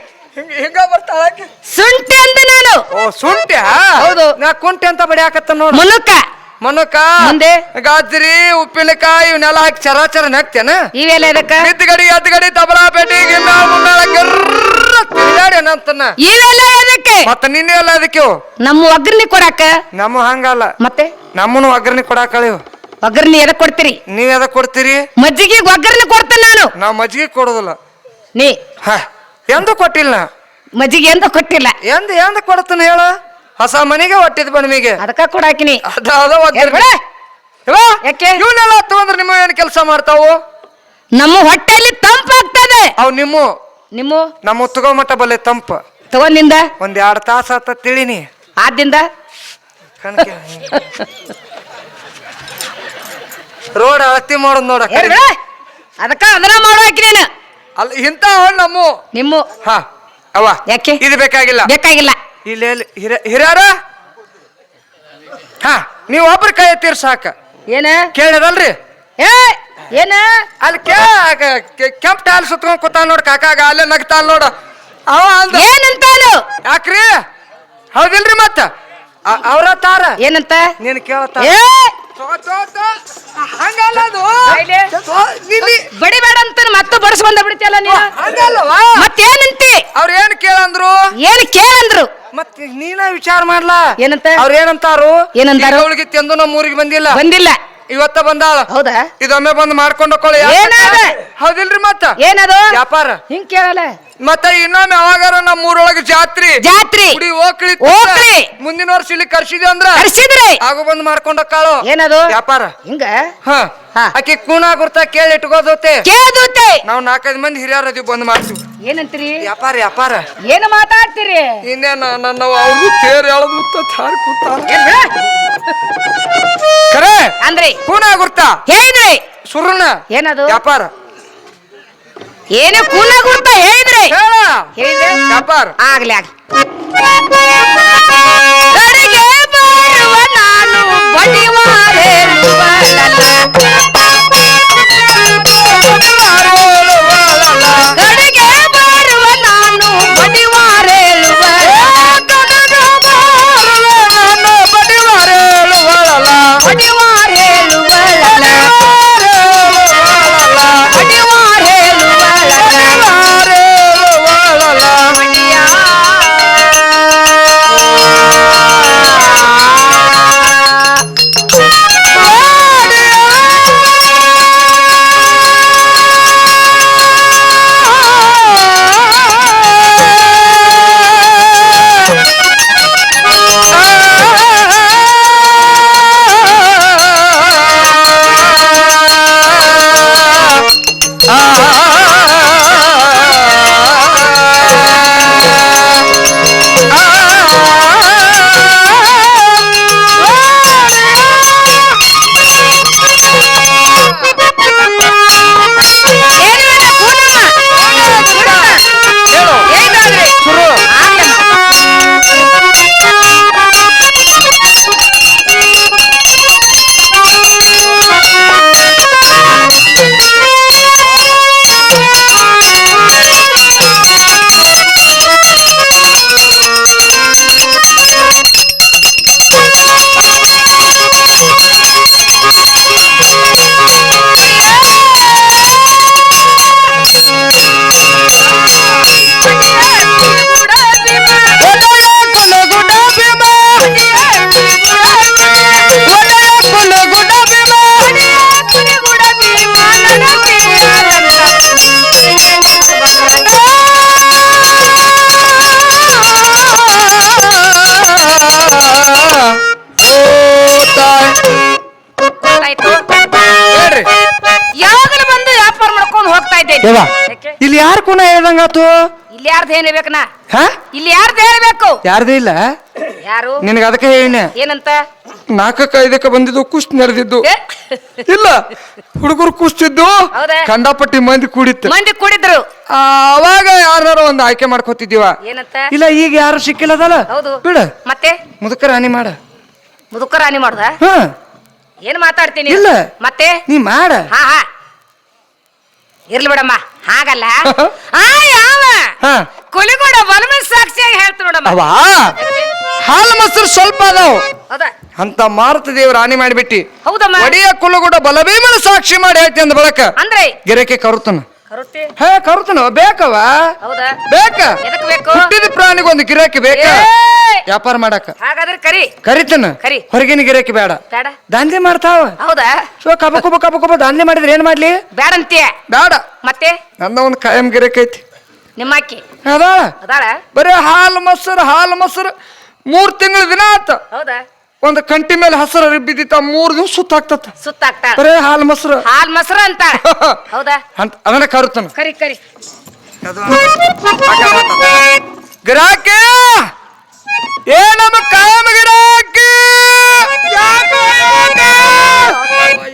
ಹಿಂಗ ಬರ್ತಾಳ ಅಕ್ಕಿ. ಶುಂಠಿ ಅಂದ ನಾನು. ಓ ಶುಂಠಿ ಹೌದು. ನಾ ಕುಂಟಿ ಅಂತ ಬಡಿಯಾಕತ್ತ ನೋಡು ಮುನುಕ ಮನುಕ ಮುಂದೆ? ಗಾಜರಿ ಉಪ್ಪಿನಕಾಯಿ ಇವನ್ನೆಲ್ಲ ಹಾಕಿ ಚರಾಚರ ನಗ್ತೇನ ಇವೆಲ್ಲ ಎದಕ್ಕ ಬಿದ್ದಗಡಿ ಎದ್ಗಡಿ ತಬಲಾ ಪೇಟಿ ಗಿನ್ನಾಳ ಮುಂದಾಳ ಗರ್ರ ತಿರುಗಾಡಿ ಅನ್ನಂತನ ಇವೆಲ್ಲ ಎದಕ್ಕೆ? ಮತ್ತ ನಿನ್ನೆ ಎಲ್ಲ ಅದಕ್ಕೆ ಇವು. ನಮ್ಮ ಒಗ್ಗರ್ನಿ ಕೊಡಾಕ. ನಮ್ಮ ಹಂಗಲ್ಲ ಮತ್ತೆ ನಮ್ಮನು ಒಗ್ಗರಣೆ ಕೊಡಾಕಳಿವು ಒಗ್ಗರ್ನಿ ಎದಕ್ ಕೊಡ್ತೀರಿ? ನೀವ್ ಎದ ಕೊಡ್ತೀರಿ ಮಜ್ಜಿಗೆ ಒಗ್ಗರ್ನಿ ಕೊಡ್ತೇನೆ ನಾನು. ನಾವ್ ಮಜ್ಜಿಗೆ ಕೊಡೋದಿಲ್ಲ ನೀ ಹ ಎಂದು ಕೊಟ್ಟಿಲ್ಲ ನಾ. ಮಜ್ಜಿಗೆ ಎಂತ ಕೊಟ್ಟಿಲ್ಲ. ಎಂದ ಕೊಡ್ತಾನ ಹೇಳ ಹೊಸ ಮನೆಗೆ ಹೊಟ್ಟಿದ್ ಬಣ್ಮಿಗೆ ಅದಕ್ಕ ಕೊಡಾಕಿನಿ. ಅದ ಒಗ್ಗರಣೆ ಬಿಡ. ಯಾಕೆ? ಇವನ್ನೆಲ್ಲ ತಗೊಂಡ್ರೆ ನಿಮ್ಮ ಏನ್ ಕೆಲಸ ಮಾಡ್ತಾವು ನಮ್ಮ ಹೊಟ್ಟೆಯಲ್ಲಿ ತಂಪಾಗ್ತದೆ. ಅವ್ ನಿಮ್ಮ ನಮ್ಮ ತಗೋ ಮಟ್ಟ ಬಲ್ಲೆ ತಂಪ ತಗೊಂಡಿಂದ ಒಂದ್ 2 ತಾಸ ಆತ ತಿಳಿನಿ ಆದಿಂದ ಕಣ್ಕೆ ರೋಡ್ ಅಳತಿ ಮಾಡೋದ್ ನೋಡ ಏನ್ ಬಿಡ. ಅದಕ್ಕ ಅದನ್ನ ಮಾಡೋಕಿ ನೀನು. ಅಲ್ಲ ಇಂತ ನಮ್ಮ ನಿಮ್ಮ ಹಾ ಅವ ಯಾಕೆ? ಇದು ಬೇಕಾಗಿಲ್ಲ ಬೇಕಾಗಿಲ್ಲ. ಇಲ್ಲಿ ಹಿರಿಯಾರ ಹಾ ನೀವ್ ಒಬ್ರ ಕೈ ಎತ್ತೀರ್ ಸಾಕ ಏನ ಕೇಳಿರಲ್ರಿ ಏ ಏನ ಅಲ್ಲಿ ಕೆಂಪ್ ಟಾಲ್ ಸುತ್ಕೊಂಡ್ ಕೂತಾನ ನೋಡ್ ಕಾಕಾಗ ಅಲ್ಲೇ ನಗ್ತಾನ ನೋಡ ಅವ ಅಂದ ಏನಂತಾನು? ಯಾಕ್ರಿ ಹೌದಿಲ್ರಿ ಮತ್ತ ಅವ್ರ ತಾರ ಏನಂತ? ನೀನ್ ಕೇಳತ್ತ ಏ ಹಂಗಲ್ಲ ಅದು ಬಾಯ್ಲೆ. ನಿಲ್ಲಿ. ಬಡಿಬೇಡ ಅಂತ ಮತ್ತೆ ಬಡಿಸ್ಕೊಂಡ ಬಿಡ್ತಿಯಲ್ಲ ನೀನು. ಹಂಗಲ್ಲವಾ ಮತ್ತೇನಂತಿ? ಅವ್ರ ಏನ್ ಕೇಳಂದ್ರು ಏನ್ ಕೇಳಂದ್ರು? ಮತ್ ನೀನ ವಿಚಾರ ಮಾಡ್ಲಾ ಏನಂತ? ಅವ್ರ ಏನಂತಾರು ಏನಂತಾರು? ಅವಳಿಗೆ ತೆಂದು ನಮ್ಮ ಊರಿಗೆ ಬಂದಿಲ್ಲ ಬಂದಿಲ್ಲ. ಇವತ್ತ ಬಂದಾಳ ಹೌದಾ? ಇದೊಮ್ಮೆ ಬಂದ್ ಮಾಡ್ಕೊಂಡು ಹೋಕೊಳ್ಳಿ ಏನಾದ? ಹೌದಿಲ್ರಿ ಮತ್ತ ಏನದು ವ್ಯಾಪಾರ ಹಿಂಗ್ ಕೇಳಲ್ಲ. ಮತ್ತ ಇನ್ನೊಮ್ಮೆ ಯಾವಾಗಾರ ನಮ್ಮ ಊರೊಳಗೆ ಜಾತ್ರಿ ಜಾತ್ರಿ ಕುಡಿ ಹೋಗ್ಲಿ ಹೋಗ್ಲಿ. ಮುಂದಿನ ವರ್ಷ ಇಲ್ಲಿ ಕರ್ಸಿದ್ವಿ ಅಂದ್ರ ಕರ್ಸಿದ್ರಿ ಆಗು ಬಂದ್ ಮಾಡ್ಕೊಂಡ ಕಾಳು ಏನದು ವ್ಯಾಪಾರ ಹಿಂಗ ಹ ಹಾ. ಆಕಿ ಕೂಣ ಗುರ್ತ ಕೇಳಿ ಇಟ್ಕೋದೋತೆ ಕೇಳುತ್ತೆ. ನಾವ್ 4-5 ಮಂದಿ ಹಿರಿಯರ ಅದೀವಿ ಬಂದ್ ಮಾಡ್ತೀವಿ ಏನಂತೀರಿ? ವ್ಯಾಪಾರ ಏನು ಮಾತಾಡ್ತೀರಿ? ಇನ್ನೇನ ನನ್ನ ಅವ್ರು ತೇರ್ ಎಳದು ತಾರ್ ಕೂತಾರ ಏನ್ ಬಿಡ? ಖರೆ ಅಂದ್ರಿ ಕೂಣ ಗುರ್ತ ಹೇಳಿದ್ರಿ ಸುರುನ ಏನದು? ವ್ಯಾಪಾರ ಏನು ಕೂನ ಗುರ್ತ ಹೇಳಿದ್ರಿ ಹೇಳ ಹೇಳಿದ್ರೆ ವ್ಯಾಪಾರ ಆಗ್ಲಿ ಆಗ್ಲಿ. ಕಡೆಗೆ ಬರುವ ನಾನು ಬಡಿವಾರೇಳುವಳಲ್ಲ. ಕಡೆಗೆ ಬರುವ ನಾನು ಬಡಿವಾರೇಳುವಳಲ್ಲ. ಯಾವಾಗಲೂ ಬಂದು ಇದ್ದೇನೆ ಯವ್ವ ಯಾಕೆ? ಇಲ್ಲಿ ಯಾರು ಕುನ ಹೇಳ್ದಂಗಾತು ಇಲ್ಲಿ ಯಾರ್ದು ಏನ್ ಹೇಳ್ಬೇಕನ ಹಾ ಇಲ್ಲಿ ಯಾರ್ದು ಹೇಳ್ಬೇಕು ಯಾರ್ದು ಇಲ್ಲ ಯಾರು ನಿನಗ ಅದಕ್ಕೆ ಹೇಳಿನ ಏನಂತ 4-5 ಬಂದಿದ್ದು ಕುಸ್ತಿ ನಡೆದಿದ್ದು ಏ? ಇಲ್ಲ ಹುಡುಗರು ಕುಸ್ತಿದ್ದು ಹೌದಾ? ಕಂಡಪಟ್ಟಿ ಮಂದಿ ಕೂಡಿತ್ತು ಮಂದಿ ಕೂಡಿದ್ರು ಅವಾಗ ಯಾರು ಒಂದು ಆಯ್ಕೆ ಮಾಡ್ಕೋತಿದ್ದೀವ ಏನಂತ ಇಲ್ಲ ಈಗ ಯಾರು ಸಿಕ್ಕಿಲ್ಲದಲ್ಲ ಹೌದು ಬಿಡ ಮತ್ತೆ ಮುದುಕರ ಹಾನಿ ಮಾಡ ಮುದುಕರ ಹಾನಿ ಮಾಡ್ದ ಹಾ ಏನ್ ಮಾತಾಡ್ತೀನಿ ಇಲ್ಲ. ಮತ್ತೆ ನೀ ಮಾಡ ಹಾ ಹಾ ಇರ್ಲಿ ಬಿಡಮ್ಮ ಹಾಗಲ್ಲ ಆ ಯಾವ ಹಾ ಕೊಲಿಗೋಡ ಬಲಮ ಸಾಕ್ಷಿಯಾಗಿ ಹೇಳ್ತು ನೋಡಮ್ಮ ಅವ ಹಾಲು ಮೊಸರು ಸ್ವಲ್ಪ ಅದಾವ ಹೌದಾ ಅಂತ ಮಾರುತ ದೇವ್ರ ಹಾನಿ ಮಾಡಿಬಿಟ್ಟಿ ಹೌದಮ್ಮ ಒಡೆಯ ಕುಲಗುಡ ಬಲಭೀಮನ ಸಾಕ್ಷಿ ಮಾಡಿ ಹೇಳ್ತಿ ಅಂದ ಬಳಕ ಅಂದ್ರೆ ಗಿರಕೆ ಕರುತನ ಕರುತ್ತಿ ಹೇ ಕರುತನ ಬೇಕವ ಹೌದಾ ಬೇಕ ಎದಕ್ ಬೇಕು ಹುಟ್ಟಿದ ಪ್ರಾಣಿಗೆ ಒಂದು ಗಿರಾಕಿ ಬೇಕ ಏ! ವ್ಯಾಪಾರ ಮಾಡಾಕ ಹಾಗಾದ್ರೆ ಕರಿ ಕರಿತನ ಕರಿ. ಹೊರಗಿನ ಗಿರಾಕಿ ಬೇಡ ಬೇಡ ದಾಂಧೆ ಮಾಡ್ತಾವ ಹೌದಾ ಸೊ ಕಬ ದಾಂಧೆ ಮಾಡಿದ್ರೆ ಏನ್ ಮಾಡ್ಲಿ ಬೇಡ ಅಂತೀಯ ಬೇಡ ಮತ್ತೆ ನನ್ನ ಒಂದು ಕಾಯಂ ಗಿರಾಕಿ ಐತಿ ನಿಮ್ಮ ಅಕ್ಕಿ ಅದಾಳ ಅದಾಳ ಬರೀ ಹಾಲು ಮೊಸರು 3 ತಿಂಗಳ ದಿನ ಆತ ಹೌದಾ ಒಂದು ಕಂಟಿ ಮೇಲೆ ಹಸರ ಬಿದ್ದಿತ್ತ 3 ದಿವಸ ಸುತ್ತಾಗ್ತತ ಸುತ್ತಾಗ್ತಾಳ ಬರೇ ಹಾಲು ಮೊಸರು ಹಾಲ್ ಮೊಸರ ಅಂತ ಹೌದಾ ಅಂತ ಅದನ್ನ ಕರುತನ ಕರಿ ಕರಿ ಗಿರಾಕಿ ಏ ನಮ್ಮ ಕಾಯಂ ಗಿರಾಕಿ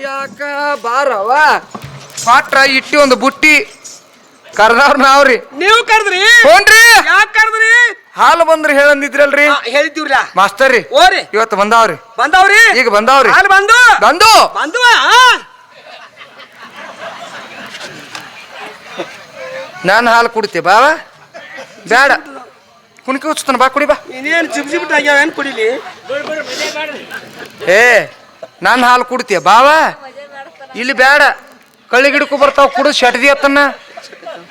ಯಾಕ ಬಾರವ ಪಾಟ್ರ ಇಟ್ಟಿ ಒಂದು ಬುಟ್ಟಿ ಕರ್ದವ್ರ ನಾವ್ರಿ ನೀವು ಕರ್ದ್ರಿ ಹೋನ್ರಿ ಯಾಕೆ ಕರ್ದ್ರಿ ಹಾಲು ಬಂದ್ರಿ ಹೇಳಂದಿದ್ರಲ್ರಿ ಹೇಳಿದ್ದೀವ್ರ ಮಾಸ್ತರ್ ರೀ ಓರಿ ಇವತ್ತು ಬಂದಾವ್ರಿ ಬಂದವ್ರಿ ಈಗ ಬಂದಾವ್ರಿ ಹಾಲು ಬಂದು ಬಂದು ಬಂದುವ ನಾನು ಹಾಲು ಕುಡಿತೆ ಬಾವ ಬೇಡ ಕುಣಿಕೆ ಹುಚ್ಚತಾನ ಬಾ ಕುಡಿ ಬಾ ಇನ್ನೇನು ಚಿಪ್ಸಿಬಿಟ್ಟು ಆಗ್ಯಾವ ಏನ್ ಕುಡಿಲಿ ಏ ನಾನು ಹಾಲು ಕುಡಿತೀಯ ಬಾವ ಇಲ್ಲಿ ಬೇಡ ಕಳ್ಳಿ ಗಿಡಕ್ಕೂ ಬರ್ತಾವ ಕುಡಿದು ಶಟ್ದಿ ಅತ್ತನ್ನ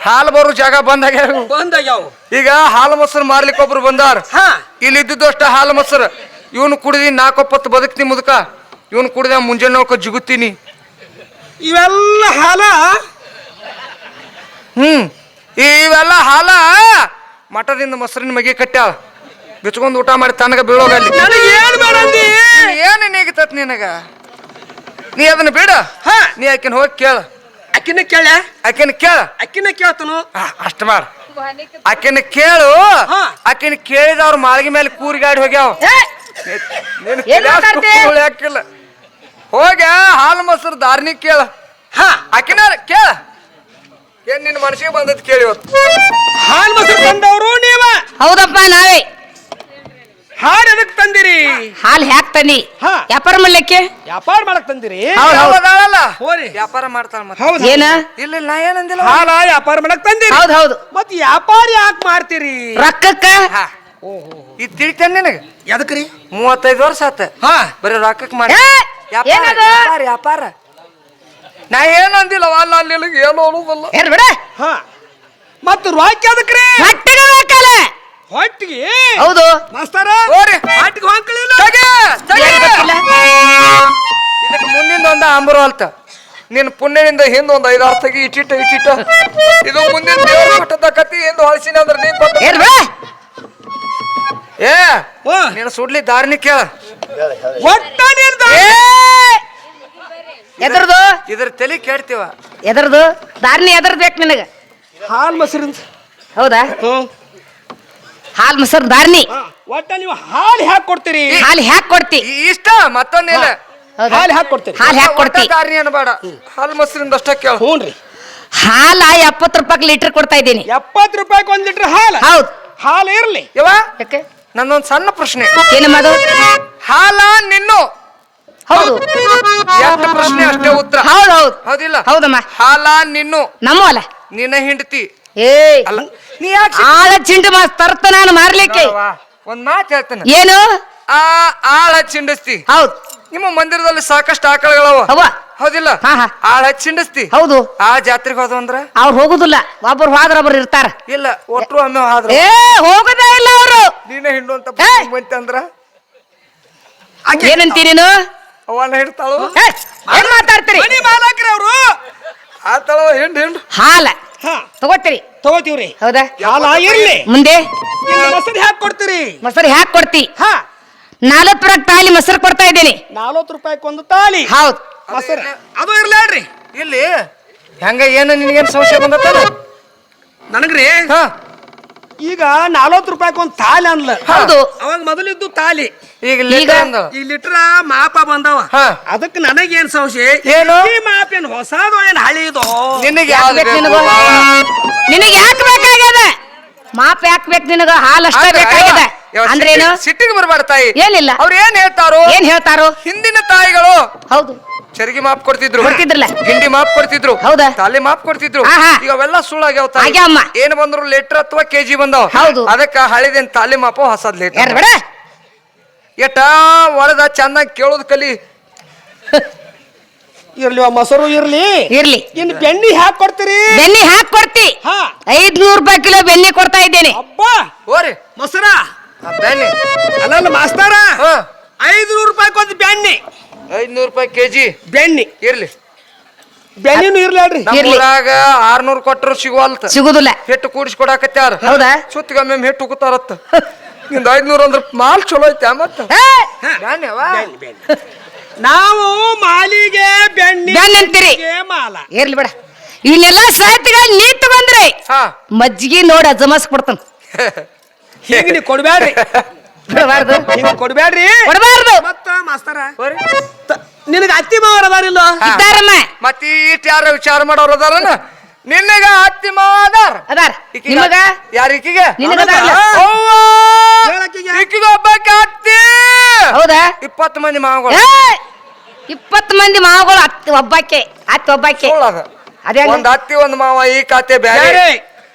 ಹಾಲು ಬರೋ ಜಾಗ ಬಂದಾಗ್ಯಾವ ಬಂದಾಗ್ಯಾವ ಈಗ ಹಾಲು ಮೊಸರು ಮಾರ್ಲಿಕ್ಕೆ ಒಬ್ರು ಬಂದಾರ ಹಾ ಇಲ್ಲಿ ಇದ್ದಿದ್ದು ಅಷ್ಟ ಹಾಲು ಮೊಸರು ಇವನು ಕುಡಿದಿ 4-10 ಬದುಕ್ತಿ ಮುದುಕ ಇವನು ಕುಡಿದ ಮುಂಜಾನೆ ಜಿಗುತ್ತೀನಿ ಇವೆಲ್ಲ ಹಾಲ ಇವೆಲ್ಲ ಹಾಲ ಮಠದಿಂದ ಮೊಸರಿನ ಮಗಿ ಕಟ್ಟ್ಯಾವ ಬಿಚ್ಕೊಂಡ್ ಊಟ ಮಾಡಿ ತನಗ ಬೀಳೋಗಲ್ಲಿ ನನಗೆ ಏನ್ ಬೇಡ ಅಂದಿ ಏನು ನೀಗಿತತ್ ನಿನಗ ನೀ ಅದನ್ನ ಬಿಡ ಹಾ ನೀ ಆಕಿನ ಹೋಗಿ ಕೇಳ ಅಕ್ಕಿನ ಕೇಳ ಆಕಿನ ಕೇಳ ಅಕ್ಕಿನ ಕೇಳ್ತನು ಅಷ್ಟ ಮಾಡ ಆಕಿನ ಕೇಳು ಹಾ. ಆಕಿನ ಕೇಳಿದವ್ರ ಮಾಳಿಗೆ ಮೇಲೆ ಕೂರಿಗಾಡಿ ಹೋಗ್ಯಾವ ನೀನ್ ಏನ್ ಮಾತಾಡ್ತಿ? ಹಾಕಿಲ್ಲ ಹೋಗ ಹಾಲು ಮೊಸರು ದಾರ್ನಿ ಕೇಳ ಹಾ ಆಕಿನ ಕೇಳ ಏನ್ ನಿನ್ನ ಮನಸ್ಸಿಗೆ ಬಂದದ್ ಕೇಳಿ ಇವತ್ತು ಹಾಲ್ ಮೊಸರು ತಂದವರು ನೀವ ಹೌದಪ್ಪ ನಾವೇ ಹಾಲು ಎದಕ್ ತಂದಿರಿ ಹಾಲ್ ಹ್ಯಾಕ್ ತನ್ನಿ ಹಾ. ವ್ಯಾಪಾರ ಮಾಡ್ಲಿಕ್ಕೆ ವ್ಯಾಪಾರ ಮಾಡಕ್ ತಂದಿರಿ ಹೌದಲ್ಲ ಹೋರಿ ವ್ಯಾಪಾರ ಮಾಡ್ತಾಳ ಮತ್ತೆ ಹೌದು ಏನ ಇಲ್ಲ ನಾ ಏನಂದಿಲ್ಲ ಹಾಲ ವ್ಯಾಪಾರ ಮಾಡಕ್ ತಂದಿರಿ ಹೌದ್ ಹೌದು ಮತ್ ವ್ಯಾಪಾರ ಯಾಕೆ ಮಾಡ್ತೀರಿ ರೊಕ್ಕಕ್ಕ ಇದು ತಿಳಿತೇನೆ ನಿನಗೆ ಎದಕ್ರಿ 35 ವರ್ಷ ಆತ ಹಾ ಬರೀ ರೊಕ್ಕಕ್ಕೆ ಮಾಡಿ ಏ, ವ್ಯಾಪಾರ ಏನದು? ವ್ಯಾಪಾರ ವ್ಯಾಪಾರ ನಾ ಏನಂದಿಲ್ಲ ಅಲ್ಲ ಅಲ್ಲಿ ಏನು ಅನ್ನೋದಲ್ಲ ಏನ್ ಬಿಡ ಹಾ ಮತ್ ರೊಕ್ಕ ಎದಕ್ರಿ ಹೊಟ್ಟಿಗೆ ಬೇಕಲ್ಲ ಹೊಟ್ಟಿಗೆ ಹೌದು ಮಾಸ್ತರ ಹೋರಿ ಹೊಟ್ಟಿಗೆ ಹೊಂಕಲಿಲ್ಲ ಏನ್ ಗೊತ್ತಿಲ್ಲ? ಇದಕ್ಕೆ ಮುಂದಿಂದ ಒಂದ ಅಂಬರು ಅಲ್ತ ನಿನ್ನ ಪುಣ್ಯದಿಂದ ಹಿಂದ ಒಂದು 5 ತೆಗಿ ಇಟ್ಟಿಟ್ಟ ಇದು ಮುಂದಿನ ದೇವ್ರ ಮಠದ ಕತ್ತಿ ಎಂದು ಹೊಳಸಿನ ಅಂದ್ರೆ ನೀನ್ ಕೊಟ್ಟ ಏನ್ ಬಿಡ ಏ ಓ ನೀನು ಸುಡ್ಲಿ ದಾರಿನಿ ಕೇಳ ಒಟ್ಟ ನಿರ್ದ ಎದ್ರದು ಇದ್ರ ತಲೆ ಕೇಳ್ತೀವ ಎದ್ರದು ದಾರಿನಿ ಎದ್ರದ್ ಬೇಕು ನಿನಗ ಹಾಲ್ ಮೊಸರು ಹೌದಾ ಹ್ಮ್ ಹಾಲ್ ಮೊಸರು ದಾರಿನಿ ಒಟ್ಟ ನೀವು ಹಾಲು ಹ್ಯಾಕ್ ಕೊಡ್ತೀರಿ ಹಾಲ್ ಹ್ಯಾಕ್ ಕೊಡ್ತಿ ಇಷ್ಟ ಮತ್ತೊಂದಿಲ್ಲ ಹೌದಾ? ಹಾಲು ಹ್ಯಾಕ್ ಕೊಡ್ತೀರಿ ಹಾಲ್ ಹ್ಯಾಕ್ ಕೊಡ್ತಿ ದಾರಿನಿ ಅನ್ಬೇಡ ಹಾಲು ಮೊಸರಿಂದ ಅಷ್ಟ ಕೇಳ ಹ್ಞೂನ್ರಿ ಹಾಲ 70 ರೂಪಾಯಿ ಲೀಟರ್ ಕೊಡ್ತಾ ಇದ್ದೀನಿ 70 ರೂಪಾಯಿಗೆ 1 ಲೀಟರ್ ಹಾಲು ಹೌದ್ ಹಾಲು ಇರ್ಲಿ ಯವ ಯಾಕೆ ನನ್ನೊಂದ್ ಸಣ್ಣ ಪ್ರಶ್ನೆ ಏನಮ್ಮ ಅದು ಹಾಲ ನಿನ್ನು ಹೌದು ಎಷ್ಟು ಪ್ರಶ್ನೆ ಅಷ್ಟೇ ಉತ್ತರ ಹೌದ್ ಹೌದ್ ಹೌದಿಲ್ಲ ಹೌದಮ್ಮ ಹಾಲ ನಿನ್ನು ನಮ್ಮ ಅಲ್ಲ ನಿನ್ನ ಹೆಂಡತಿ ಏ ಅಲ್ಲ ನೀ ಯಾಕೆ ಆಳ ಚಿಂಡು ಮಾಸ್ ತರ್ತ ನಾನು ಮಾರ್ಲಿಕ್ಕೆ ಒಂದ್ ಮಾತು ಹೇಳ್ತೇನೆ ಏನು ಆ ಆಳ ಚಿಂಡಿಸ್ತಿ ಹೌದ್ ನಿಮ್ಮ ಮಂದಿರದಲ್ಲಿ ಸಾಕಷ್ಟು ಆಕಳಗಳವ ಅವ್ವ ಹೌದಿಲ್ಲ ಹಾ, ಹಾ. ಆಳ ಚಿಂಡಿಸ್ತಿ ಹೌದು ಆ ಜಾತ್ರೆಗೆ ಹೋದ ಅಂದ್ರ ಅವ್ರು ಹೋಗುದಿಲ್ಲ ಒಬ್ಬರು ಹೋದ್ರ ಒಬ್ರು ಇರ್ತಾರ ಇಲ್ಲ ಒಟ್ರು ಒಮ್ಮೆ ಆದ್ರ ಏ ಹೋಗುದೇ ಇಲ್ಲ ಅವರು ನೀನೇ ಹಿಂಡುವಂತ ಏ! ಬಂತ ಅಂದ್ರ ಏನಂತೀ ನೀನು ಅವನ್ನ ಹಿಡ್ತಾಳು ಏ, ಏನ್ ಮಾತಾಡ್ತೀರಿ ಮನಿ ಮಾಲಕ್ರಿ ಅವರು ಆತಳ ಹಿಂಡು ಹಾಲ ಹಾ ತಗೋತೀರಿ ತಗೋತೀವ್ರಿ ಹೌದಾ ಹಾಲ ಇರ್ಲಿ ಮುಂದೆ ಇನ್ನು ಮೊಸರು ಹ್ಯಾಕ್ ಕೊಡ್ತೀರಿ ಮೊಸರು ಹ್ಯಾಕ್ ಕೊಡ್ತಿ ಹಾ 40 ರೂಪಾಯಿ ತಾಲಿ ಮೊಸರು ಕೊಡ್ತಾ ಇದ್ದೀನಿ 40 ರೂಪಾಯಿಗೆ ಒಂದು ತಾಲಿ ಹೌದ್ ಮೊಸರು ಅದು ಇರ್ಲಿ ಹೇಳ್ರಿ ಇಲ್ಲಿ ಹೆಂಗ ಏನು ನಿನಗೇನು ಸಂಶಯ ಬಂದತ್ತಲ್ಲ? ನನಗ್ರಿ ಹಾ ಈಗ 40 ರೂಪಾಯಿಗೆ ಒಂದು ತಾಲಿ ಅನ್ಲ. ಹೌದು. ಅವಾಗ ಮೊದಲಿದ್ದು ತಾಲಿ, ಈಗ ಲೀಟರ್ ಅಂದ. ಈ ಲೀಟರ್ ಮಾಪ ಬಂದವ. ಹಾ. ಅದಕ್ಕೆ ನನಗೇನ್ ಸಂಶಯ, ಏನು? ಈ ಮಾಪ ಏನ್ ಹೊಸದು ಏನ್ ಹಳಿದು? ನಿನಗೆ ಯಾಕ್ ಯಾವ್ದು ಬೇಕು ಬೇಕು? ನಿನಗ? ನಿನಗೆ ಯಾಕೆ ಬೇಕಾಗ್ಯದ? ಮಾಪ್ ಯಾಕೆ ಬೇಕು ನಿನಗ? ಹಾಲು ಅಷ್ಟೇ ಬೇಕಾಗ್ಯದ ಅಂದ್ರೇನು? ಸಿಟ್ಟಿಗೆ ಬರ್ಬಾರ್ದು ತಾಯಿ. ಏನಿಲ್ಲ. ಅವ್ರು ಏನ್ ಹೇಳ್ತಾರೋ? ಏನ್ ಹೇಳ್ತಾರೋ? ಹಿಂದಿನ ತಾಯಿಗಳು ಹೌದು, ಚರಿಗೆ ಮಾಪ್ ಕೊಡ್ತಿದ್ರು, ಕೊಡ್ತಿದ್ರಲ್ಲ. ಗಿಂಡಿ ಮಾಪ್ ಕೊಡ್ತಿದ್ರು, ಹೌದಾ? ತಾಲಿ ಮಾಪ್ ಕೊಡ್ತಿದ್ರು. ಆಹಾ. ಈಗ ಅವೆಲ್ಲ ಸುಳ್ಳಾಗ್ಯಾವ ತಾಯಿ. ಆಗ್ಯಾವಮ್ಮ. ಏನ್ ಬಂದ್ರು ಲೀಟರ್ ಅಥವಾ ಕೆಜಿ ಬಂದಾವ. ಹೌದು. ಅದಕ್ಕ ಹಳಿದೇನ್ ತಾಲಿ ಮಾಪ ಹೊಸದ್ ಲೀಟರ್. ಯಾರು ಬೇಡ? ಎಟ ಒಳದ ಚೆನ್ನಾಗಿ ಕೇಳೋದ್ ಕಲಿ. ಇರ್ಲಿ ಮೊಸರು ಇರ್ಲಿ ಇರ್ಲಿ. ಇನ್ ಬೆಣ್ಣಿ ಹಾಕ್ ಕೊಡ್ತೀರಿ? ಬೆನ್ನಿ ಹಾಕಿ ಕೊಡ್ತಿ. ಹಾ. 500 ರೂಪಾಯಿ ಕಿಲೋ ಬೆನ್ನಿ ಕೊಡ್ತಾ ಇದ್ದೇನೆ. ಅಬ್ಬಾ, ಓರಿ ಮೊಸರ ಬೆಣ್ಣೆ ಅಲ್ಲ ಮಾಸ್ತಾರ, ಹಾ 500 ರೂಪಾಯಿಗೆ ಒಂದು ಬೆಣ್ಣಿ. 500 ರೂಪಾಯಿ ಕೆಜಿ ಬೆಣ್ಣಿ ಇರ್ಲಿ. ಬೆಣ್ಣಿನೂ ಇರ್ಲಿ ಅಲ್ರಿ. ಇರ್ಲಿ. ನಮ್ಮೂರಾಗ 600 ಕೊಟ್ಟರು ಸಿಗುವಲ್ತ. ಸಿಗುದಿಲ್ಲ. ಹಿಟ್ಟು ಕೂಡಿಸ್ಕೊಡಾಕತ್ಯಾರ. ಹೌದಾ? ಸುತ್ತಿಗೊಮ್ಮೆ ಹಿಟ್ಟು ಉಗುತ್ತಾರತ್ತ. ನಿಂದ 500 ಅಂದ್ರ ಮಾಲ್ ಚಲೋ ಐತೆ ಮತ್ತ. ಏ, ನಾವು ಮಾಲಿಗೆ ಬೆಣ್ಣಿ ಬೆಣ್ಣೆ ಅಂತೀರಿ. ಮಾಲ. ಇರ್ಲಿ ಬೇಡ. ಇಲ್ಲೆಲ್ಲ ಸಾಹಿತ್ಯಗಳು ನೀ ತಗೊಂಡ್ರೆ ಹಾ ಮಜ್ಜಿಗೆ ನೋಡಿ ಅಜಮಸ್ ಕೊಡ್ತಾನ. ಹಿಂಗ ನೀ ಕೊಡ್ಬ್ಯಾಡ್ರಿ, ಬಿಡಬಾರ್ದು, ಹಿಂಗ ಕೊಡ್ಬ್ಯಾಡ್ರಿ. ಕೊಡಬಾರ್ದು. ಮತ್ತ ಮಾಸ್ತರ ನಿನಗ ಅತ್ತಿ ಮಾವರ ಅದಾರಿಲ್ಲ? ಇದ್ದಾರಮ್ಮ, ಮತ್ತ ಈಟ್ ಯಾರ ವಿಚಾರ ಮಾಡೋರು ಅದಾರನ? ನಿನ್ನಗ ಅತ್ತಿ ಮಾವ ಅದಾರ. ಅದಾರ. ನಿಮಗ ಯಾರಿಕಿಗೆ? ನಿನಗ ಅದಾರಲ್ಲ? ಹೇಳಕ್ಕಿಗೆ? ಈಕಿಗೆ ಒಬ್ಬಾಕಿ ಅತ್ತಿ. ಹೌದಾ? 20 ಮಂದಿ ಮಾವಗಳು. ಏ, 20 ಮಂದಿ ಮಾವಗಳು. ಒಬ್ಬಾಕೆ ಅತ್ತಿ ಒಬ್ಬಾಕೆ. ಸುಳ್ಳದ. ಅದೇ ಒಂದ್ ಅತ್ತಿ ಒಂದ್ ಮಾವ, ಈ ಖಾತೆ ಬ್ಯಾರೆ. ಬ್ಯಾರೆ.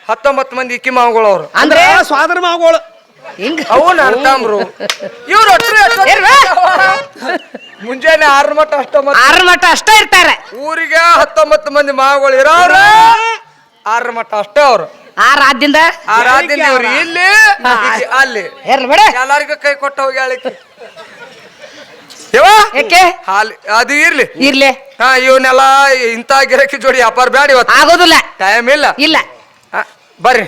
19 ಮಂದಿ ಇಕ್ಕಿ ಮಾವಗಳು ಅವ್ರು. ಅಂದ್ರೆ ಸ್ವಾದರ ಮಾವುಗಳು. ಹಿಂಗ ಅವನ್ ಅಂತಂಬ್ರು ಇವ್ರು ಮುಂಜಾನೆ 6 ಮಟ್ಟ 6 ಮಠ ಅಷ್ಟೇ ಇರ್ತಾರೆ. ಊರಿಗೆ 19 ಮಂದಿ ಮಾವಗಳು ಇರೋರು 6 ಮಟ್ಟ ಅಷ್ಟೇ ಅವ್ರು. 6 ರಾಜ್ಯದಿಂದ 6 ಆದಿಂದ ಇವ್ರು ಇಲ್ಲಿ ಈಕಿ ಅಲ್ಲಿ. ಇರ್ಲಿ ಬೇಡ. ಎಲ್ಲಾರಿಗೂ ಕೈ ಕೊಟ್ಟ ಹೋಗಿ ಹೇಳಿಕೆ ಯಾಕೆ? ಹಾಲಿ ಅದು ಇರ್ಲಿ. ಇರ್ಲಿ. ಹಾ ಇವನ್ನೆಲ್ಲ ಇಂತ ಗಿರಕಿ ಜೋಡಿ ವ್ಯಾಪಾರ ಬ್ಯಾಡ ಇವತ್ತು. ಆಗೋದಿಲ್ಲ. ಟೈಮ್ ಇಲ್ಲ. ಇಲ್ಲ. ಹಾ, ಬರ್ರಿ